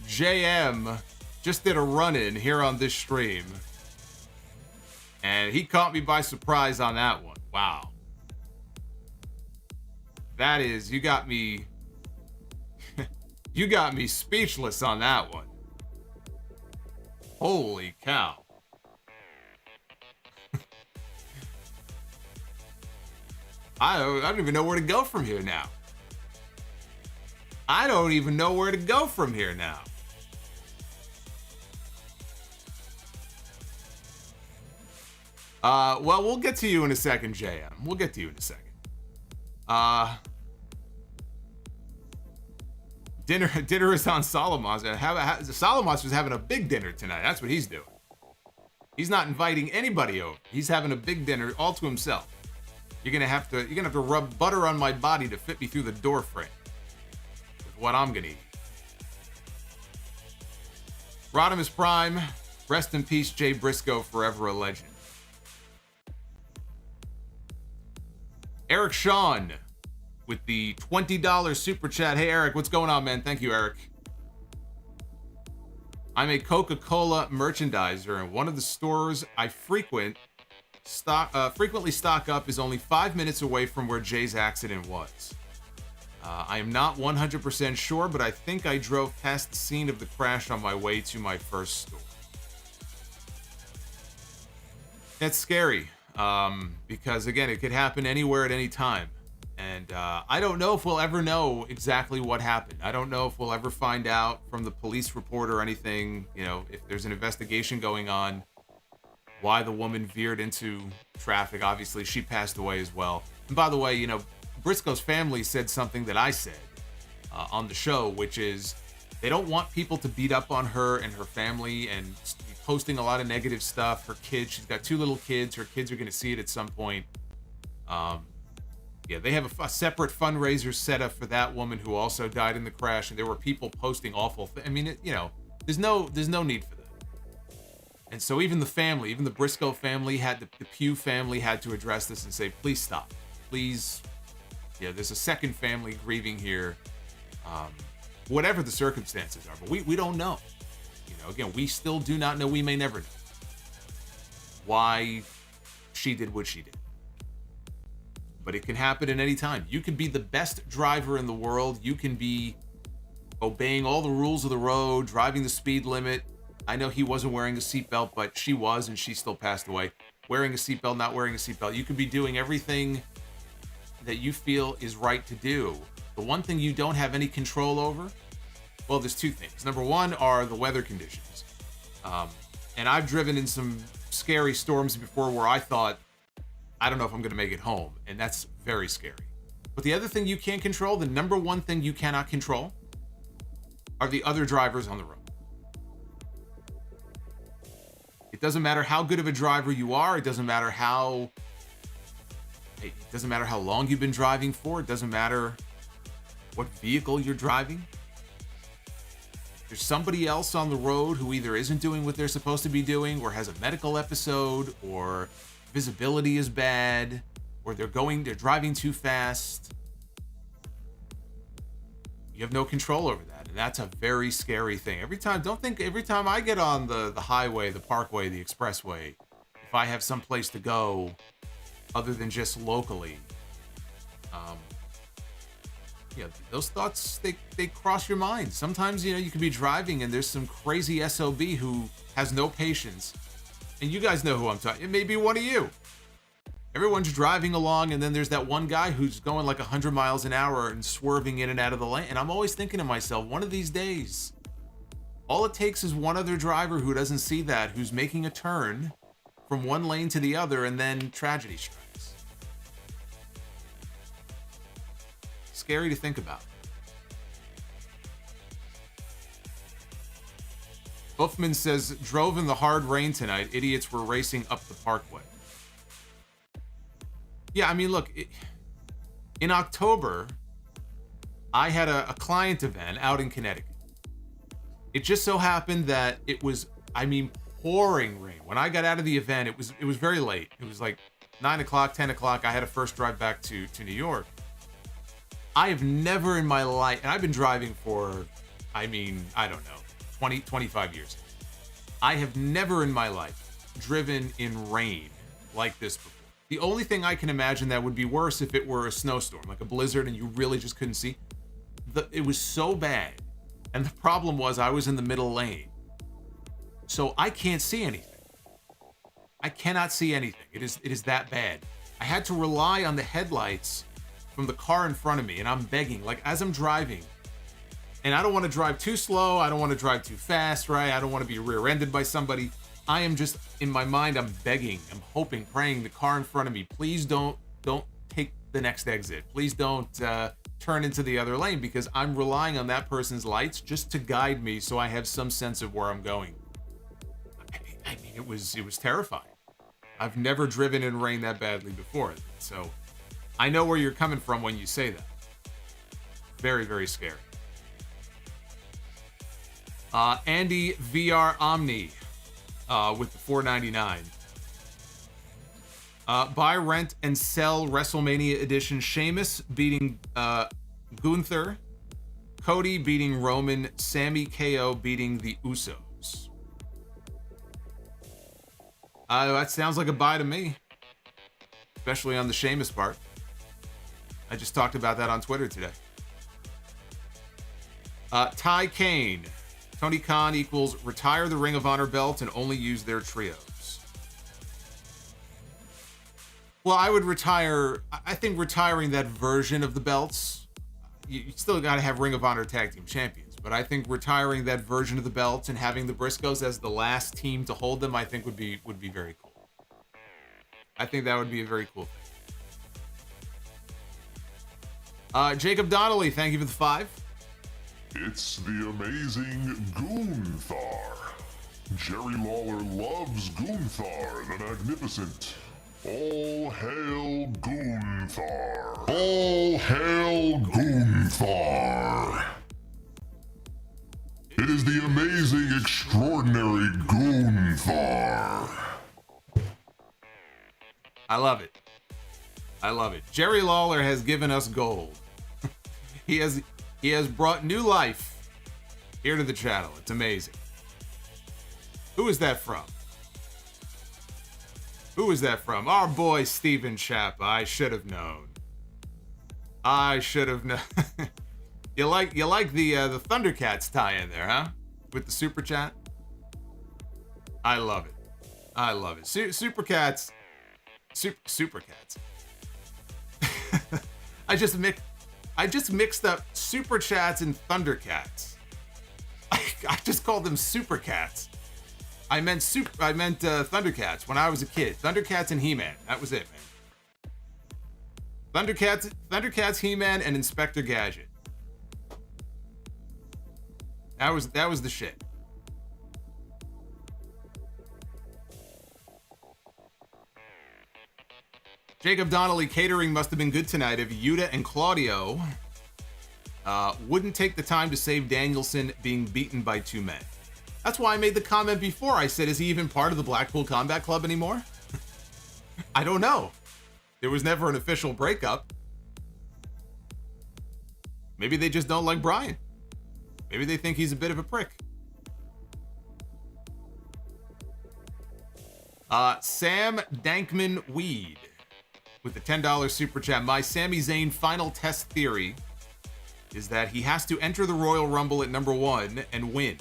JM just did a run-in here on this stream. And he caught me by surprise on that one. Wow. That is, you got me speechless on that one. Holy cow. I don't even know where to go from here now. Well, we'll get to you in a second, JM. We'll get to you in a second. Dinner is on Solomonster. Solomonster's having a big dinner tonight. That's what he's doing. He's not inviting anybody over. He's having a big dinner all to himself. You're gonna have to rub butter on my body to fit me through the door frame. With what I'm gonna eat. Rodimus Prime, rest in peace, Jay Briscoe, forever a legend. Eric Sean with the $20 super chat. Hey Eric, what's going on, man? Thank you, Eric. I'm a Coca-Cola merchandiser, and one of the stores I frequently stock up is only 5 minutes away from where Jay's accident was. I am not 100% sure, but I think I drove past the scene of the crash on my way to my first store. That's scary, because again, it could happen anywhere at any time. And I don't know if we'll ever know exactly what happened. I don't know if we'll ever find out from the police report or anything, you know, if there's an investigation going on, why the woman veered into traffic. Obviously, she passed away as well. And by the way, you know, Briscoe's family said something that I said on the show, which is they don't want people to beat up on her and her family and be posting a lot of negative stuff. Her kids, she's got 2 little kids. Her kids are going to see it at some point. Yeah, they have a separate fundraiser set up for that woman who also died in the crash, and there were people posting awful things. I mean, you know, there's no need for that. And so even the family, even the Briscoe family the Pugh family had to address this and say, please stop. Please. Yeah, there's a second family grieving here. Whatever the circumstances are, but we don't know. You know, again, we still do not know. We may never know why she did what she did. But it can happen at any time. You can be the best driver in the world. You can be obeying all the rules of the road, driving the speed limit. I know he wasn't wearing a seatbelt, but she was, and she still passed away. Wearing a seatbelt, not wearing a seatbelt. You can be doing everything that you feel is right to do. The one thing you don't have any control over, well, there's 2 things. Number 1 are the weather conditions. And I've driven in some scary storms before where I thought, I don't know if I'm going to make it home. And that's very scary. But the other thing you can't control, the number 1 thing you cannot control, are the other drivers on the road. It doesn't matter how good of a driver you are. It doesn't matter how long you've been driving for. It doesn't matter what vehicle you're driving. There's somebody else on the road who either isn't doing what they're supposed to be doing, or has a medical episode, or visibility is bad, or they're driving too fast. You have no control over that, and that's a very scary thing. Every time I get on the highway, the parkway, the expressway, if I have someplace to go other than just locally, yeah, those thoughts, they cross your mind. Sometimes, you know, you could be driving and there's some crazy SOB who has no patience. And you guys know who I'm talking. It may be one of you. Everyone's driving along, and then there's that one guy who's going like 100 miles an hour and swerving in and out of the lane. And I'm always thinking to myself, one of these days, all it takes is one other driver who doesn't see that, who's making a turn from one lane to the other, and then tragedy strikes. Scary to think about. Buffman says, drove in the hard rain tonight. Idiots were racing up the parkway. Yeah, I mean, look, in October, I had a client event out in Connecticut. It just so happened that it was, I mean, pouring rain. When I got out of the event, it was very late. It was like 9 o'clock, 10 o'clock. I had a first drive back to New York. I have never in my life, and I've been driving for, I mean, I don't know, 20, 25 years. I have never in my life driven in rain like this before. The only thing I can imagine that would be worse if it were a snowstorm, like a blizzard, and you really just couldn't see. It was so bad. And the problem was I was in the middle lane. So I can't see anything. I cannot see anything. It is that bad. I had to rely on the headlights from the car in front of me, and I'm begging, like as I'm driving. And I don't want to drive too slow. I don't want to drive too fast, right? I don't want to be rear-ended by somebody. I am just, in my mind, I'm begging, I'm hoping, praying the car in front of me, please don't take the next exit. Please don't turn into the other lane, because I'm relying on that person's lights just to guide me so I have some sense of where I'm going. I mean, it was terrifying. I've never driven in rain that badly before. So I know where you're coming from when you say that. Very, very scary. Andy VR Omni with the $4.99. Buy, rent, and sell WrestleMania Edition. Sheamus beating Gunther. Cody beating Roman. Sammy KO beating the Usos. That sounds like a buy to me. Especially on the Sheamus part. I just talked about that on Twitter today. Ty Kane. Tony Khan equals retire the Ring of Honor belt and only use their trios. Well, I would retire. I think retiring that version of the belts, you still got to have Ring of Honor tag team champions. But I think retiring that version of the belts and having the Briscoes as the last team to hold them, I think would be very cool. I think that would be a very cool thing. Jacob Donnelly, thank you for the 5. It's the amazing Gunther. Jerry Lawler loves Gunther the Magnificent. All hail Gunther. All hail Gunther. It is the amazing, extraordinary Gunther. I love it. I love it. Jerry Lawler has given us gold. He has brought new life here to the channel. It's amazing. Who is that from? Who is that from? Our boy Steven Chappa. I should have known. I should have known. You like the Thundercats tie-in there, huh? With the super chat. I love it. I love it. Supercats. Supercats. I just mixed up Super Chats and Thundercats. I just called them Super Cats. I meant Thundercats when I was a kid. Thundercats and He-Man. That was it, man. Thundercats, He-Man, and Inspector Gadget. That was the shit. Jacob Donnelly, catering must have been good tonight if Yuta and Claudio wouldn't take the time to save Danielson being beaten by 2 men. That's why I made the comment before. I said, is he even part of the Blackpool Combat Club anymore? I don't know. There was never an official breakup. Maybe they just don't like Bryan. Maybe they think he's a bit of a prick. Sam Dankman Weed with the $10 super chat. My Sami Zayn final test theory is that he has to enter the Royal Rumble at number 1 and win.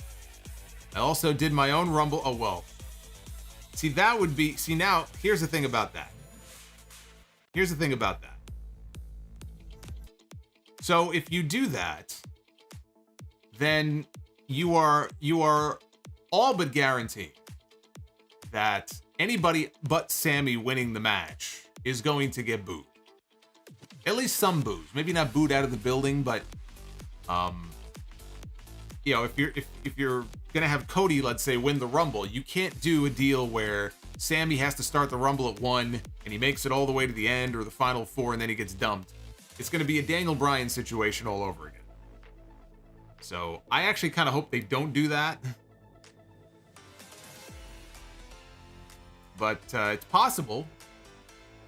I also did my own Rumble. Oh, well. See, that would be... See, now, here's the thing about that. So, if you do that, then you are all but guaranteed that anybody but Sammy winning the match is going to get booed. At least some boos. Maybe not booed out of the building, but you know, if you're gonna have Cody, let's say, win the Rumble, you can't do a deal where Sammy has to start the Rumble at 1 and he makes it all the way to the end or the final 4 and then he gets dumped. It's gonna be a Daniel Bryan situation all over again. So I actually kind of hope they don't do that. But it's possible.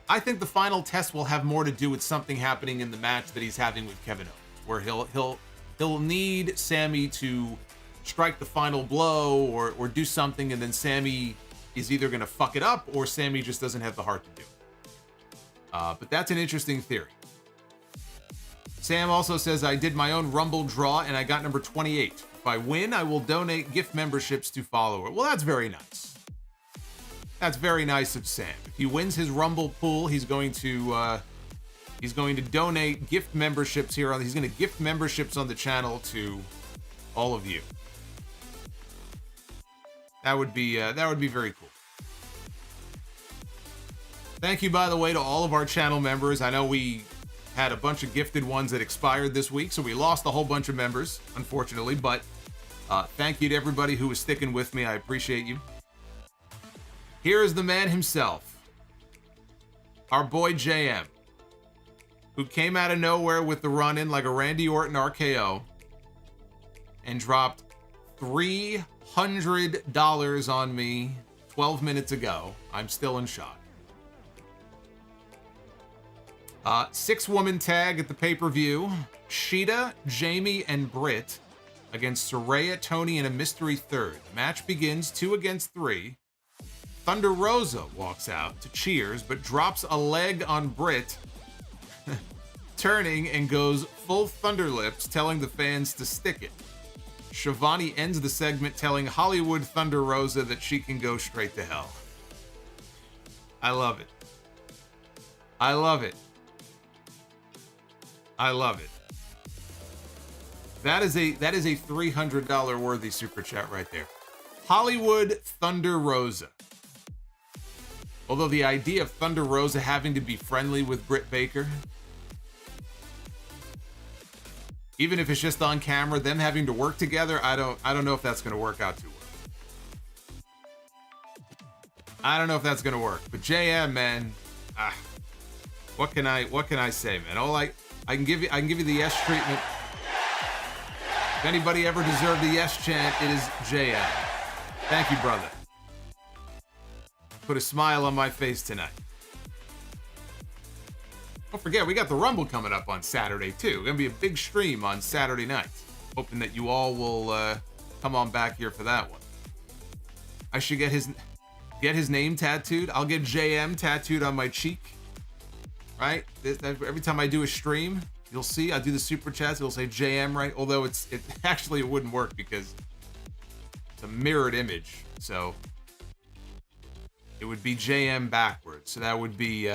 I think the final test will have more to do with something happening in the match that he's having with Kevin Owens, where he'll need Sammy to strike the final blow or do something, and then Sammy is either going to fuck it up or Sammy just doesn't have the heart to do it. But that's an interesting theory. Sam also says, I did my own Rumble draw and I got number 28. If I win, I will donate gift memberships to followers. Well, that's very nice. That's very nice of Sam. If he wins his Rumble pool, he's going to donate gift memberships here. He's going to gift memberships on the channel to all of you. That would be very cool. Thank you, by the way, to all of our channel members. I know we had a bunch of gifted ones that expired this week, so we lost a whole bunch of members, unfortunately. But thank you to everybody who was sticking with me. I appreciate you. Here is the man himself, our boy JM, who came out of nowhere with the run-in like a Randy Orton RKO and dropped $300 on me 12 minutes ago. I'm still in shock. 6-woman tag at the pay-per-view. Sheeta, Jamie, and Britt against Saraya, Toni, and a mystery third. The match begins 2 against 3. Thunder Rosa walks out to cheers, but drops a leg on Britt, turning and goes full Thunder Lips, telling the fans to stick it. Shivani ends the segment telling Hollywood Thunder Rosa that she can go straight to hell. I love it. I love it. I love it. That is a $300 worthy super chat right there. Hollywood Thunder Rosa. Although the idea of Thunder Rosa having to be friendly with Britt Baker, even if it's just on camera, them having to work together, I don't know if that's going to work out too well. I don't know if that's going to work. But JM, man, what can I say, man? I can give you the yes treatment. If anybody ever deserved the yes chant, it is JM. Thank you, brother. Put a smile on my face tonight. Don't forget, we got the Rumble coming up on Saturday, too. Gonna be a big stream on Saturday night. Hoping that you all will come on back here for that one. I should get his name tattooed. I'll get JM tattooed on my cheek. Right? Every time I do a stream, you'll see I do the super chats. It'll say JM, right? Although it wouldn't work because it's a mirrored image. So it would be JM backwards. So that would be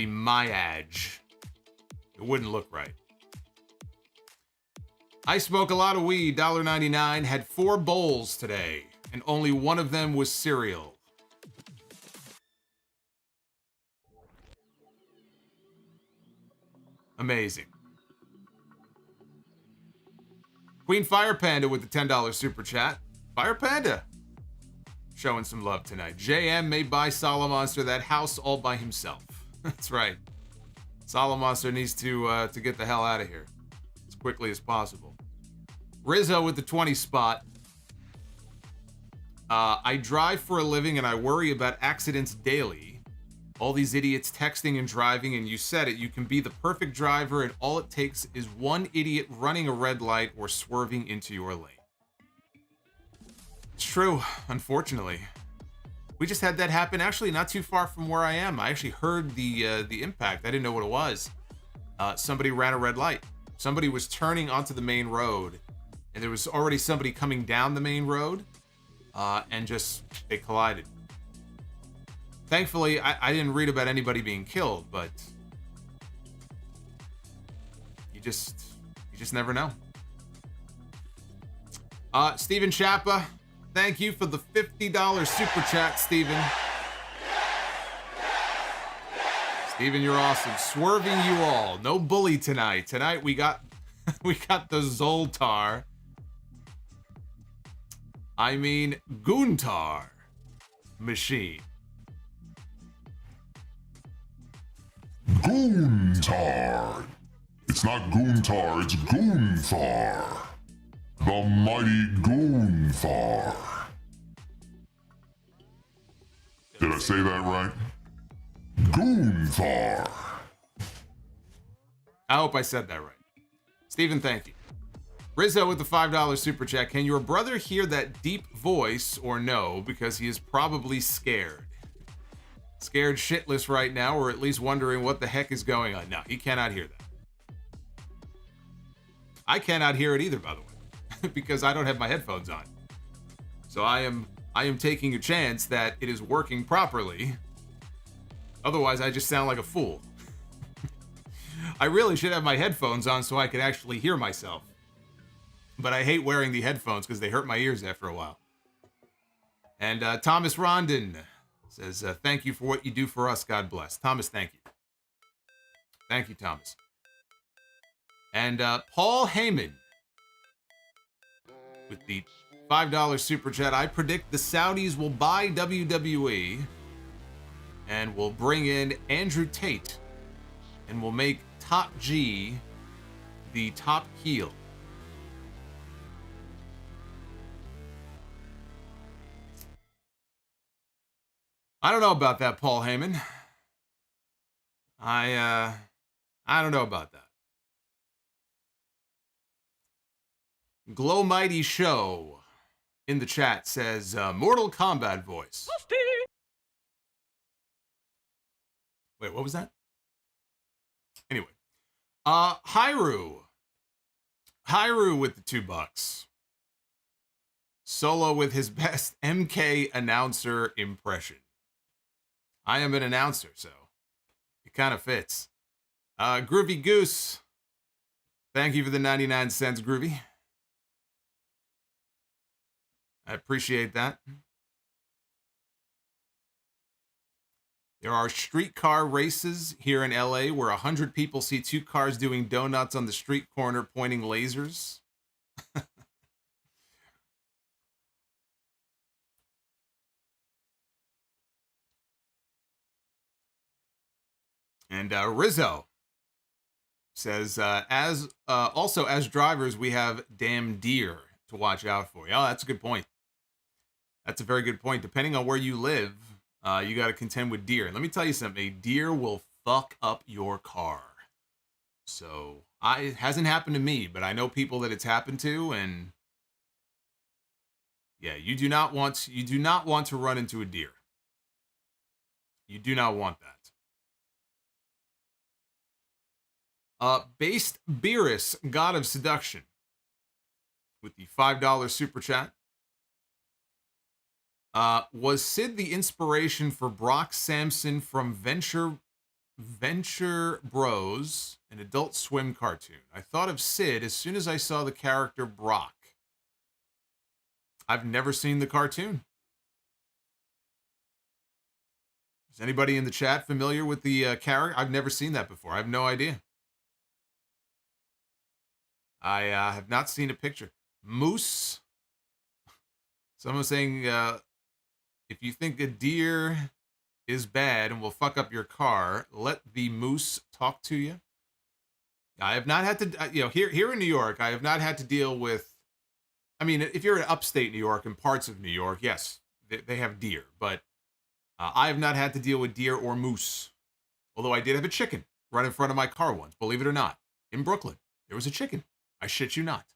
my edge. It wouldn't look right. I smoke a lot of weed, $1.99, had 4 bowls today, and only one of them was cereal. Amazing. Queen Fire Panda with the $10 super chat. Fire Panda showing some love tonight. JM may buy Solomonster that house all by himself. That's right. Solomonster needs to get the hell out of here as quickly as possible. Rizzo with the 20 spot. I drive for a living and I worry about accidents daily. All these idiots texting and driving, and you said it, you can be the perfect driver and all it takes is one idiot running a red light or swerving into your lane. It's true, unfortunately. We just had that happen actually not too far from where I am. I actually heard the impact. I didn't know what it was. Somebody ran a red light. Somebody was turning onto the main road, and there was already somebody coming down the main road, and just they collided. Thankfully, I didn't read about anybody being killed, but you just never know. Steven Chappa, thank you for the $50 super chat, Steven. Steven, you're awesome. Swerving you all. No bully tonight. Tonight we got the Zoltar I mean Guntar Machine. Goontar. It's not Goontar, it's Goonthar. The mighty Goonthar. Did I say that right? Goonthar. I hope I said that right. Steven, thank you. Rizzo with the $5 super chat. Can your brother hear that deep voice or no? Because he is probably scared. Scared shitless right now, or at least wondering what the heck is going on. No, he cannot hear that. I cannot hear it either, by the way, because I don't have my headphones on. So I am taking a chance that it is working properly. Otherwise, I just sound like a fool. I really should have my headphones on so I could actually hear myself. But I hate wearing the headphones because they hurt my ears after a while. And Thomas Rondon says, thank you for what you do for us. God bless. Thomas, thank you. Thank you, Thomas. And Paul Heyman with the $5 super chat. I predict the Saudis will buy WWE and will bring in Andrew Tate and will make Top G the top heel. I don't know about that, Paul Heyman. I don't know about that. Glow Mighty Show in the chat says Mortal Kombat voice. Wait, what was that? Anyway, Hyru with the $2. Solo with his best MK announcer impression. I am an announcer, so it kind of fits. Groovy Goose, thank you for the 99 cents, Groovy. I appreciate that. There are streetcar races here in LA where 100 people see 2 cars doing donuts on the street corner pointing lasers. And Rizzo says, also as drivers, we have damn deer to watch out for. Oh, that's a good point. That's a very good point. Depending on where you live, you got to contend with deer. Let me tell you something. A deer will fuck up your car. So it hasn't happened to me, but I know people that it's happened to, and yeah, you do not want to run into a deer. You do not want that. Based Beerus, God of Seduction, with the $5 super chat. Was Sid the inspiration for Brock Sampson from Venture Bros, an Adult Swim cartoon? I thought of Sid as soon as I saw the character Brock. I've never seen the cartoon. Is anybody in the chat familiar with the character? I've never seen that before. I have no idea. I have not seen a picture. Moose. Someone saying, if you think a deer is bad and will fuck up your car, let the moose talk to you. I have not had to, here in New York, I have not had to deal with, I mean, if you're in upstate New York and parts of New York, yes, they have deer, but I have not had to deal with deer or moose. Although I did have a chicken right in front of my car once, believe it or not. In Brooklyn, there was a chicken. I shit you not.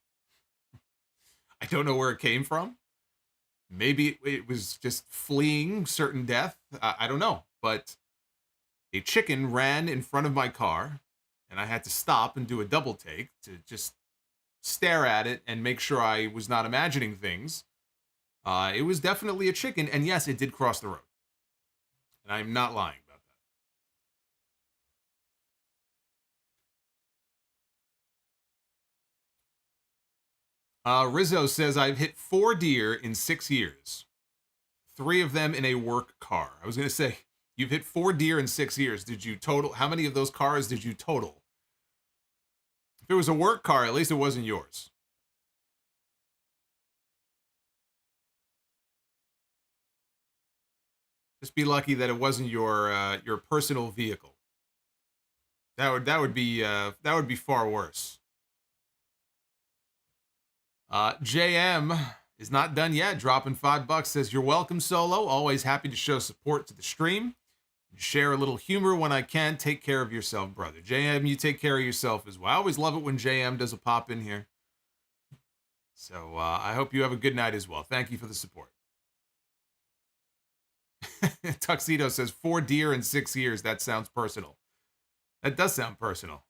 I don't know where it came from. Maybe it was just fleeing certain death. I don't know. But a chicken ran in front of my car, and I had to stop and do a double take to just stare at it and make sure I was not imagining things. It was definitely a chicken, and yes, it did cross the road. And I'm not lying about that. Rizzo says, I've hit 4 deer in 6 years. 3 of them in a work car. I was going to say, you've hit 4 deer in 6 years. Did you total? How many of those cars did you total? If it was a work car, at least it wasn't yours. Just be lucky that it wasn't your personal vehicle. That would be far worse. JM is not done yet. Dropping $5 says, "You're welcome, Solo. Always happy to show support to the stream. Share a little humor when I can. Take care of yourself, brother." JM, you take care of yourself as well. I always love it when JM does a pop in here. So I hope you have a good night as well. Thank you for the support. Tuxedo says, 4 deer in 6 years. That sounds personal. That does sound personal.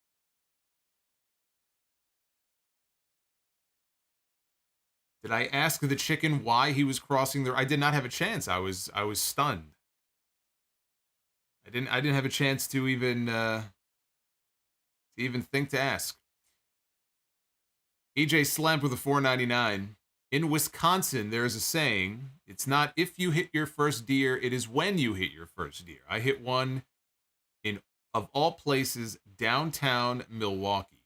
Did I ask the chicken why he was crossing the... I did not have a chance. I was stunned. I didn't have a chance to even think to ask. EJ Slamp with a $4.99. In Wisconsin, there is a saying, it's not if you hit your first deer, it is when you hit your first deer. I hit one in, of all places, downtown Milwaukee.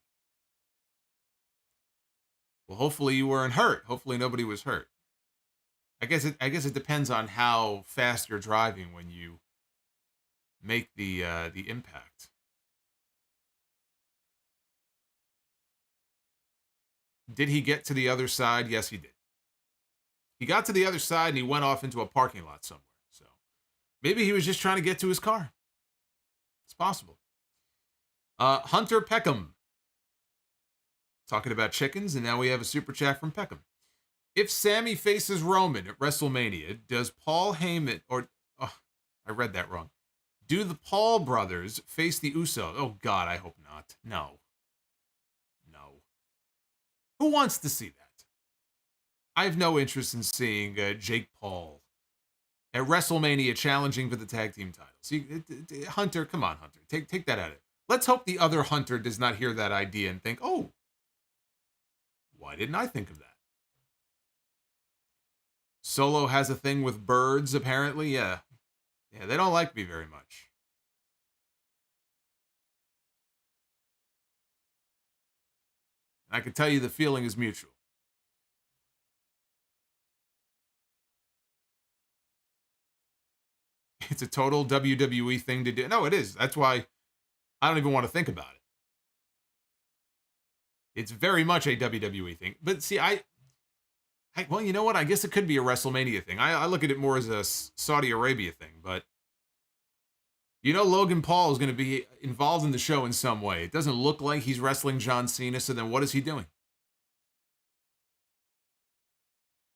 Well, hopefully you weren't hurt. Hopefully nobody was hurt. I guess it depends on how fast you're driving when you make the impact. Did he get to the other side? Yes, he did. He got to the other side and he went off into a parking lot somewhere. So maybe he was just trying to get to his car. It's possible. Hunter Peckham. Talking about chickens, and now we have a super chat from Peckham. If Sammy faces Roman at WrestleMania, does Paul Heyman, or, oh, I read that wrong. Do the Paul brothers face the Usos? Oh, God, I hope not. No. No. Who wants to see that? I have no interest in seeing Jake Paul at WrestleMania challenging for the tag team titles. Hunter, come on, Hunter. Take that out of it. Let's hope the other Hunter does not hear that idea and think, oh, why didn't I think of that? Solo has a thing with birds, apparently. Yeah, they don't like me very much. I can tell you the feeling is mutual. It's a total WWE thing to do. No, it is. That's why I don't even want to think about it. It's very much a WWE thing. But see, well, you know what? I guess it could be a WrestleMania thing. I look at it more as a Saudi Arabia thing. But, you know, Logan Paul is going to be involved in the show in some way. It doesn't look like he's wrestling John Cena, so then what is he doing?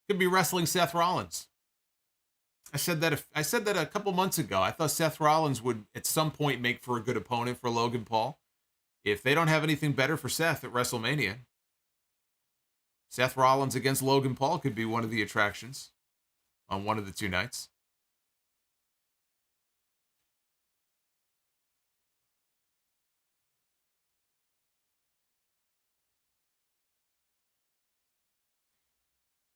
Could be wrestling Seth Rollins. I said that a couple months ago. I thought Seth Rollins would at some point make for a good opponent for Logan Paul. If they don't have anything better for Seth at WrestleMania, Seth Rollins against Logan Paul could be one of the attractions on one of the 2 nights.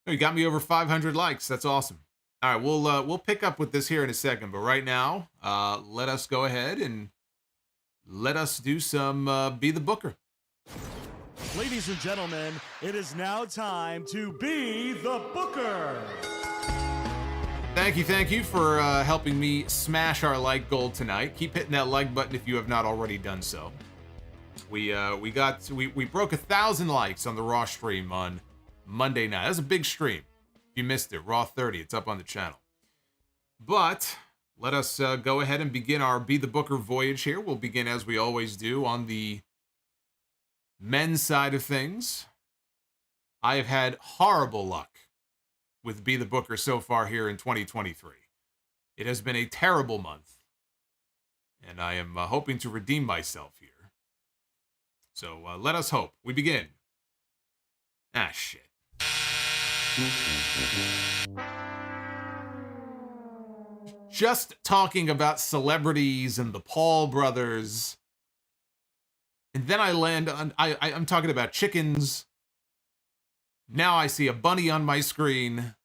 You got me over 500 likes. That's awesome. All right, we'll pick up with this here in a second, but right now, let us go ahead and let us do some Be the Booker. Ladies and gentlemen, it is now time to Be the Booker. Thank you for helping me smash our like goal tonight. Keep hitting that like button if you have not already done so. We broke 1,000 likes on the Raw stream on Monday night. That was a big stream. If you missed it, Raw 30, it's up on the channel. But let us go ahead and begin our Be the Booker voyage here. We'll begin, as we always do, on the men's side of things. I have had horrible luck with Be the Booker so far here in 2023. It has been a terrible month, and I am hoping to redeem myself here. So let us hope. We begin. Ah, shit. Just talking about celebrities and the Paul brothers. And then I land on, I'm talking about chickens. Now I see a bunny on my screen.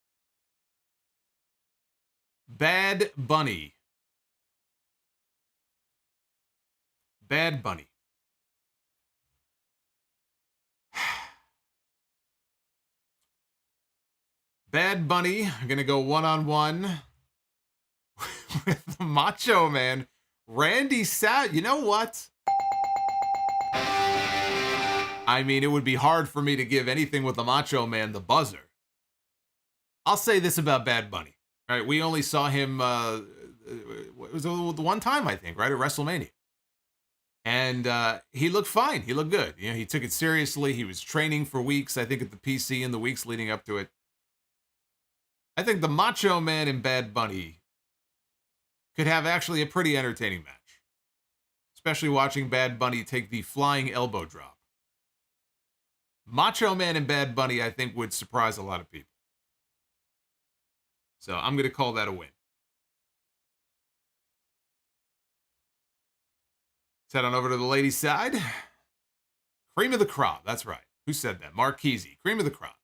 Bad Bunny. Bad Bunny. Bad Bunny, I'm going to go one-on-one with the Macho Man, Randy Savage. You know what? I mean, it would be hard for me to give anything with the Macho Man the buzzer. I'll say this about Bad Bunny. Right? We only saw him, it was the one time, I think, right, at WrestleMania. And he looked fine. He looked good. You know, he took it seriously. He was training for weeks, I think, at the PC in the weeks leading up to it. I think the Macho Man and Bad Bunny could have actually a pretty entertaining match. Especially watching Bad Bunny take the flying elbow drop. Macho Man and Bad Bunny, I think, would surprise a lot of people. So I'm going to call that a win. Let's head on over to the ladies' side. Cream of the crop. That's right. Who said that? Mark Kesey. Cream of the crop.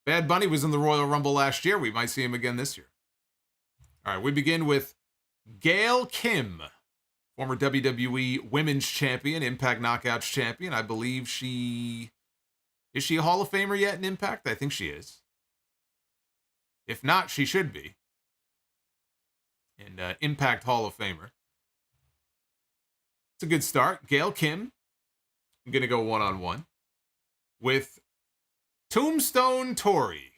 Bad Bunny was in the Royal Rumble last year. We might see him again this year. All right, we begin with Gail Kim, former WWE Women's Champion, Impact Knockouts Champion. I believe she... Is she a Hall of Famer yet in Impact? I think she is. If not, she should be. And Impact Hall of Famer. It's a good start. Gail Kim. I'm going to go one-on-one with Tombstone Tori.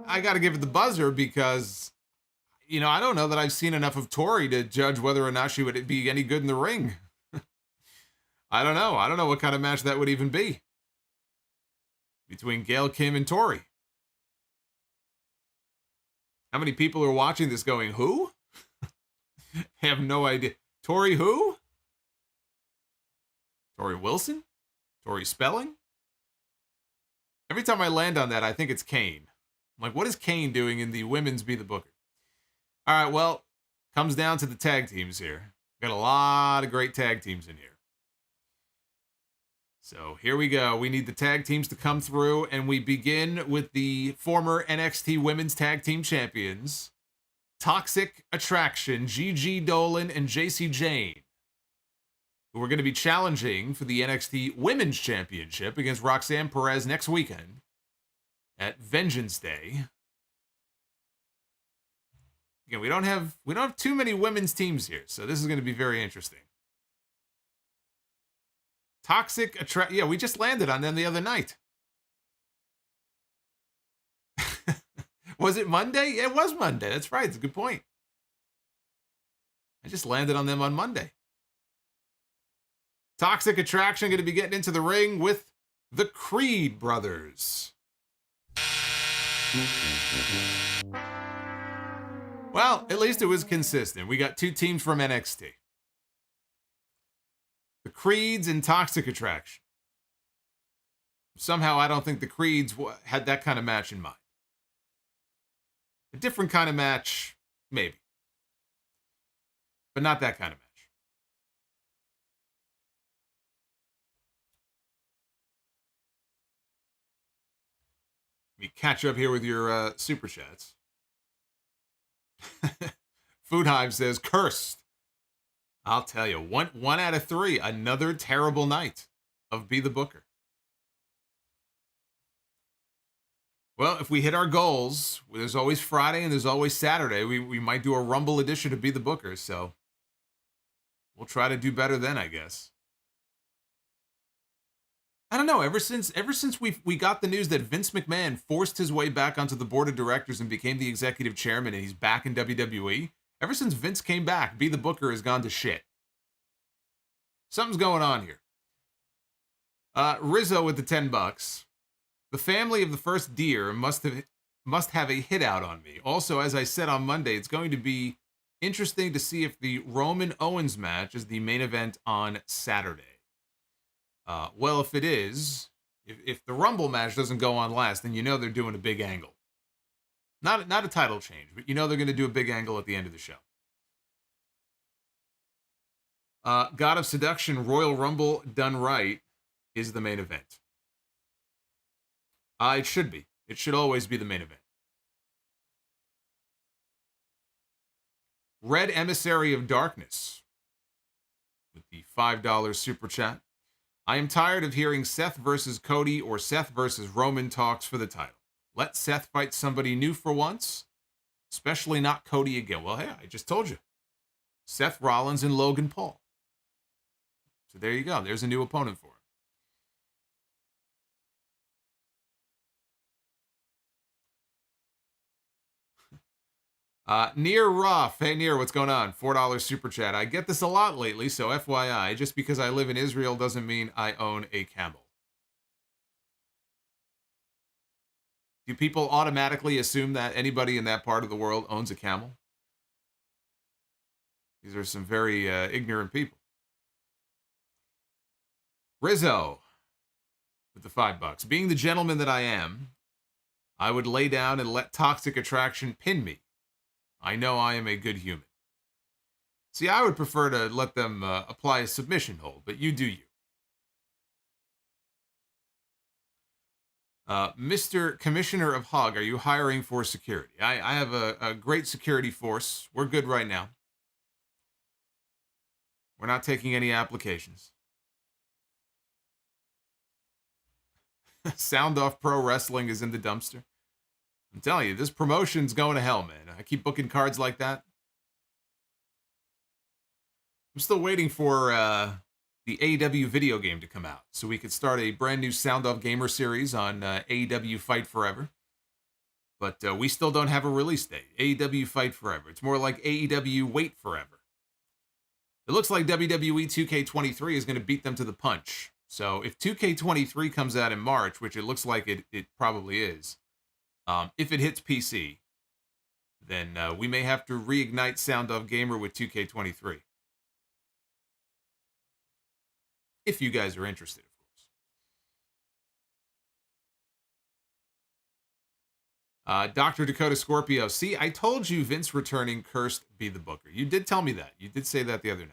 I got to give it the buzzer because, you know, I don't know that I've seen enough of Tori to judge whether or not she would be any good in the ring. I don't know. I don't know what kind of match that would even be between Gail Kim and Tori. How many people are watching this going, who? I have no idea. Tori who? Tori Wilson? Tori Spelling? Every time I land on that, I think it's Kane. I'm like, what is Kane doing in the women's Be the Booker? All right, well, comes down to the tag teams here. Got a lot of great tag teams in here. So here we go. We need the tag teams to come through, and we begin with the former NXT Women's Tag Team Champions, Toxic Attraction, Gigi Dolan and JC Jane, who are going to be challenging for the NXT Women's Championship against Roxanne Perez next weekend at Vengeance Day. Again, we don't have too many women's teams here, so this is going to be very interesting. Toxic Attraction. Yeah, we just landed on them the other night. Was it Monday? Yeah, it was Monday. That's right. It's a good point. I just landed on them on Monday. Toxic Attraction going to be getting into the ring with the Creed brothers. Well, at least it was consistent. We got two teams from NXT. The Creeds and Toxic Attraction. Somehow I don't think the Creeds had that kind of match in mind. A different kind of match, maybe. But not that kind of match. Let me catch up here with your super chats. Food Hive says, cursed. I'll tell you, one out of three, another terrible night of Be the Booker. Well, if we hit our goals, there's always Friday and there's always Saturday. We might do a Rumble edition of Be the Booker, so we'll try to do better then, I guess. I don't know, ever since we got the news that Vince McMahon forced his way back onto the board of directors and became the executive chairman and he's back in WWE, ever since Vince came back, Be the Booker has gone to shit. Something's going on here. Rizzo with the $10. The family of the first deer must have a hit out on me. Also, as I said on Monday, it's going to be interesting to see if the Roman Owens match is the main event on Saturday. Well, if it is, if the Rumble match doesn't go on last, then you know they're doing a big angle. Not a title change, but you know they're going to do a big angle at the end of the show. God of Seduction Royal Rumble done right is the main event. It should be. It should always be the main event. Red Emissary of Darkness with the $5 super chat. I am tired of hearing Seth versus Cody or Seth versus Roman talks for the title. Let Seth fight somebody new for once, especially not Cody again. Well, hey, I just told you. Seth Rollins and Logan Paul. So there you go. There's a new opponent for him. Near Ruff. Hey, Near, what's going on? $4 super chat. I get this a lot lately, so FYI, just because I live in Israel doesn't mean I own a camel. Do people automatically assume that anybody in that part of the world owns a camel? These are some very ignorant people. Rizzo with the $5. Being the gentleman that I am, I would lay down and let Toxic Attraction pin me. I know I am a good human. See, I would prefer to let them apply a submission hold, but you do you. Mr. Commissioner of Hog, are you hiring for security? I have a great security force. We're good right now. We're not taking any applications. Sound Off Pro Wrestling is in the dumpster. I'm telling you, this promotion's going to hell, man. I keep booking cards like that. I'm still waiting for the AEW video game to come out so we could start a brand new Sound Off Gamer series on AEW Fight Forever. But we still don't have a release date. AEW Fight Forever. It's more like AEW Wait Forever. It looks like WWE 2K23 is going to beat them to the punch. So if 2K23 comes out in March, which it looks like it probably is, if it hits PC, then we may have to reignite Sound Off Gamer with 2K23. If you guys are interested, of course. Dr. Dakota Scorpio. See, I told you Vince returning cursed be the booker. You did tell me that. You did say that the other night.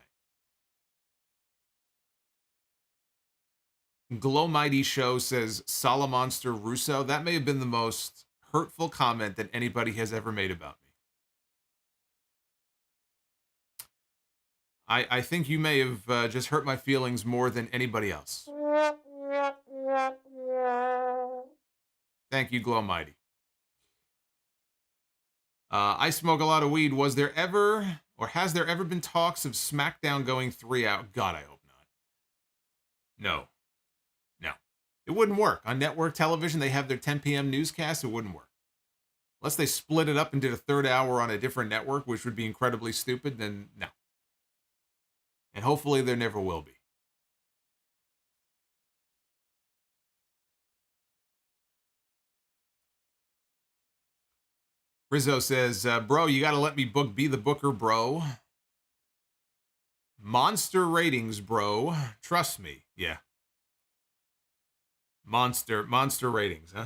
Glow Mighty Show says Solomonster Russo. That may have been the most hurtful comment that anybody has ever made about me. I think you may have just hurt my feelings more than anybody else. Thank you, Glow Mighty. I smoke a lot of weed. Was there ever, or has there ever been talks of SmackDown going 3 out? God, I hope not. No. It wouldn't work. On network television, they have their 10 p.m. newscast. It wouldn't work. Unless they split it up and did a third hour on a different network, which would be incredibly stupid, then no. And hopefully there never will be. Rizzo says, bro, you got to let me be the booker, bro. Monster ratings, bro. Trust me. Yeah. Monster ratings, huh?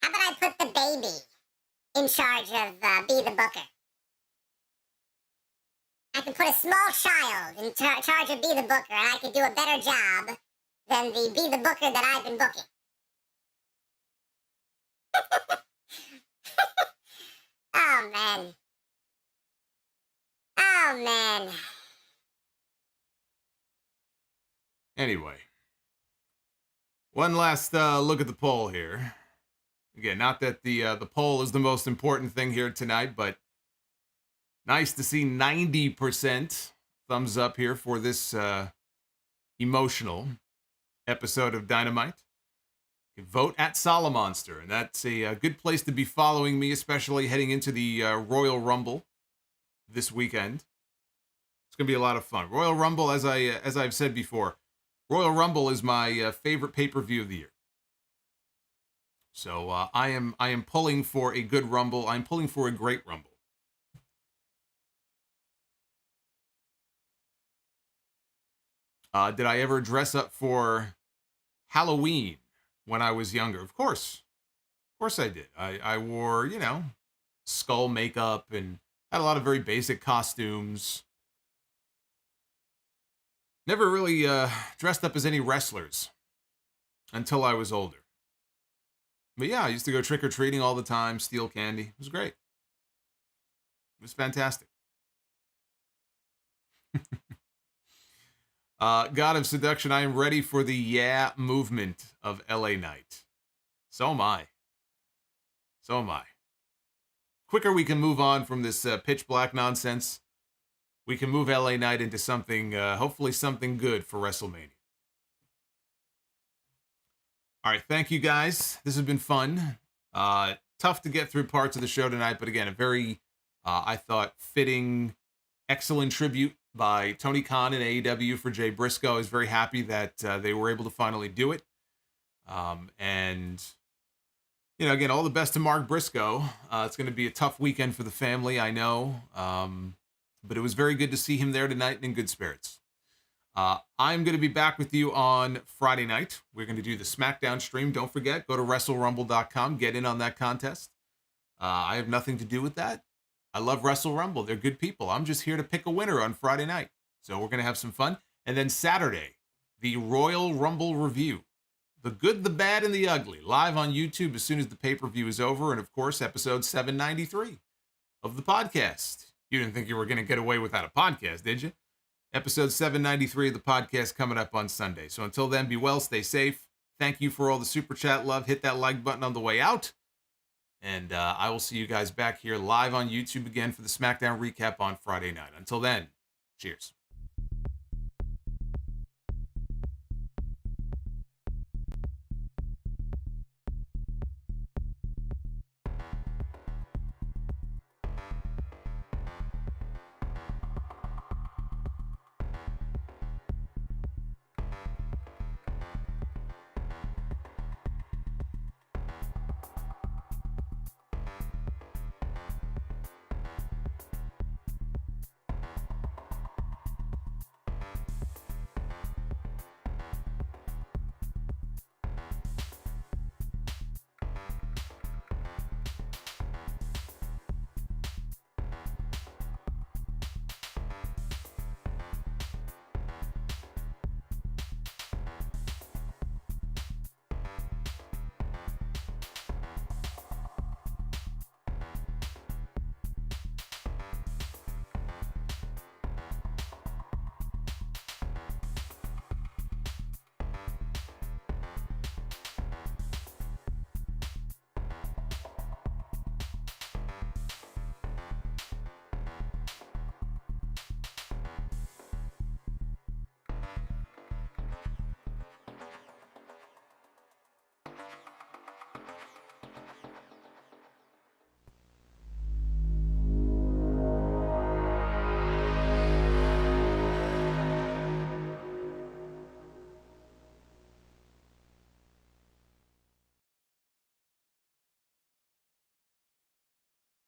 How about I put the baby in charge of Be the Booker? I can put a small child in charge of Be the Booker, and I could do a better job than the Be the Booker that I've been booking. Oh, man. Oh, man. Anyway, one last look at the poll here. Again, not that the poll is the most important thing here tonight, but nice to see 90% thumbs up here for this emotional episode of Dynamite. You can vote at Solomonster, and that's a good place to be following me, especially heading into the Royal Rumble this weekend. It's going to be a lot of fun. Royal Rumble, as I've said before, Royal Rumble is my favorite pay-per-view of the year. So I am pulling for a good Rumble. I'm pulling for a great Rumble. Did I ever dress up for Halloween when I was younger? Of course I did. I wore, skull makeup and had a lot of very basic costumes. Never really dressed up as any wrestlers until I was older. But yeah, I used to go trick-or-treating all the time, steal candy. It was great. It was fantastic. God of Seduction, I am ready for the yeah movement of LA Knight. So am I. So am I. Quicker we can move on from this pitch black nonsense, we can move LA Knight into something, hopefully something good for WrestleMania. All right, thank you guys. This has been fun. Tough to get through parts of the show tonight, but again, a very, I thought, fitting, excellent tribute by Tony Khan and AEW for Jay Briscoe. I was very happy that they were able to finally do it. And, you know, again, all the best to Mark Briscoe. It's going to be a tough weekend for the family, I know. But it was very good to see him there tonight and in good spirits. I'm going to be back with you on Friday night. We're going to do the SmackDown stream. Don't forget, go to WrestleRumble.com. Get in on that contest. I have nothing to do with that. I love Wrestle Rumble. They're good people. I'm just here to pick a winner on Friday night. So we're going to have some fun. And then Saturday, the Royal Rumble review. The good, the bad, and the ugly. Live on YouTube as soon as the pay-per-view is over. And, of course, episode 793 of the podcast. You didn't think you were going to get away without a podcast, did you? Episode 793 of the podcast coming up on Sunday. So until then, be well, stay safe. Thank you for all the Super Chat love. Hit that like button on the way out. And I will see you guys back here live on YouTube again for the SmackDown recap on Friday night. Until then, cheers.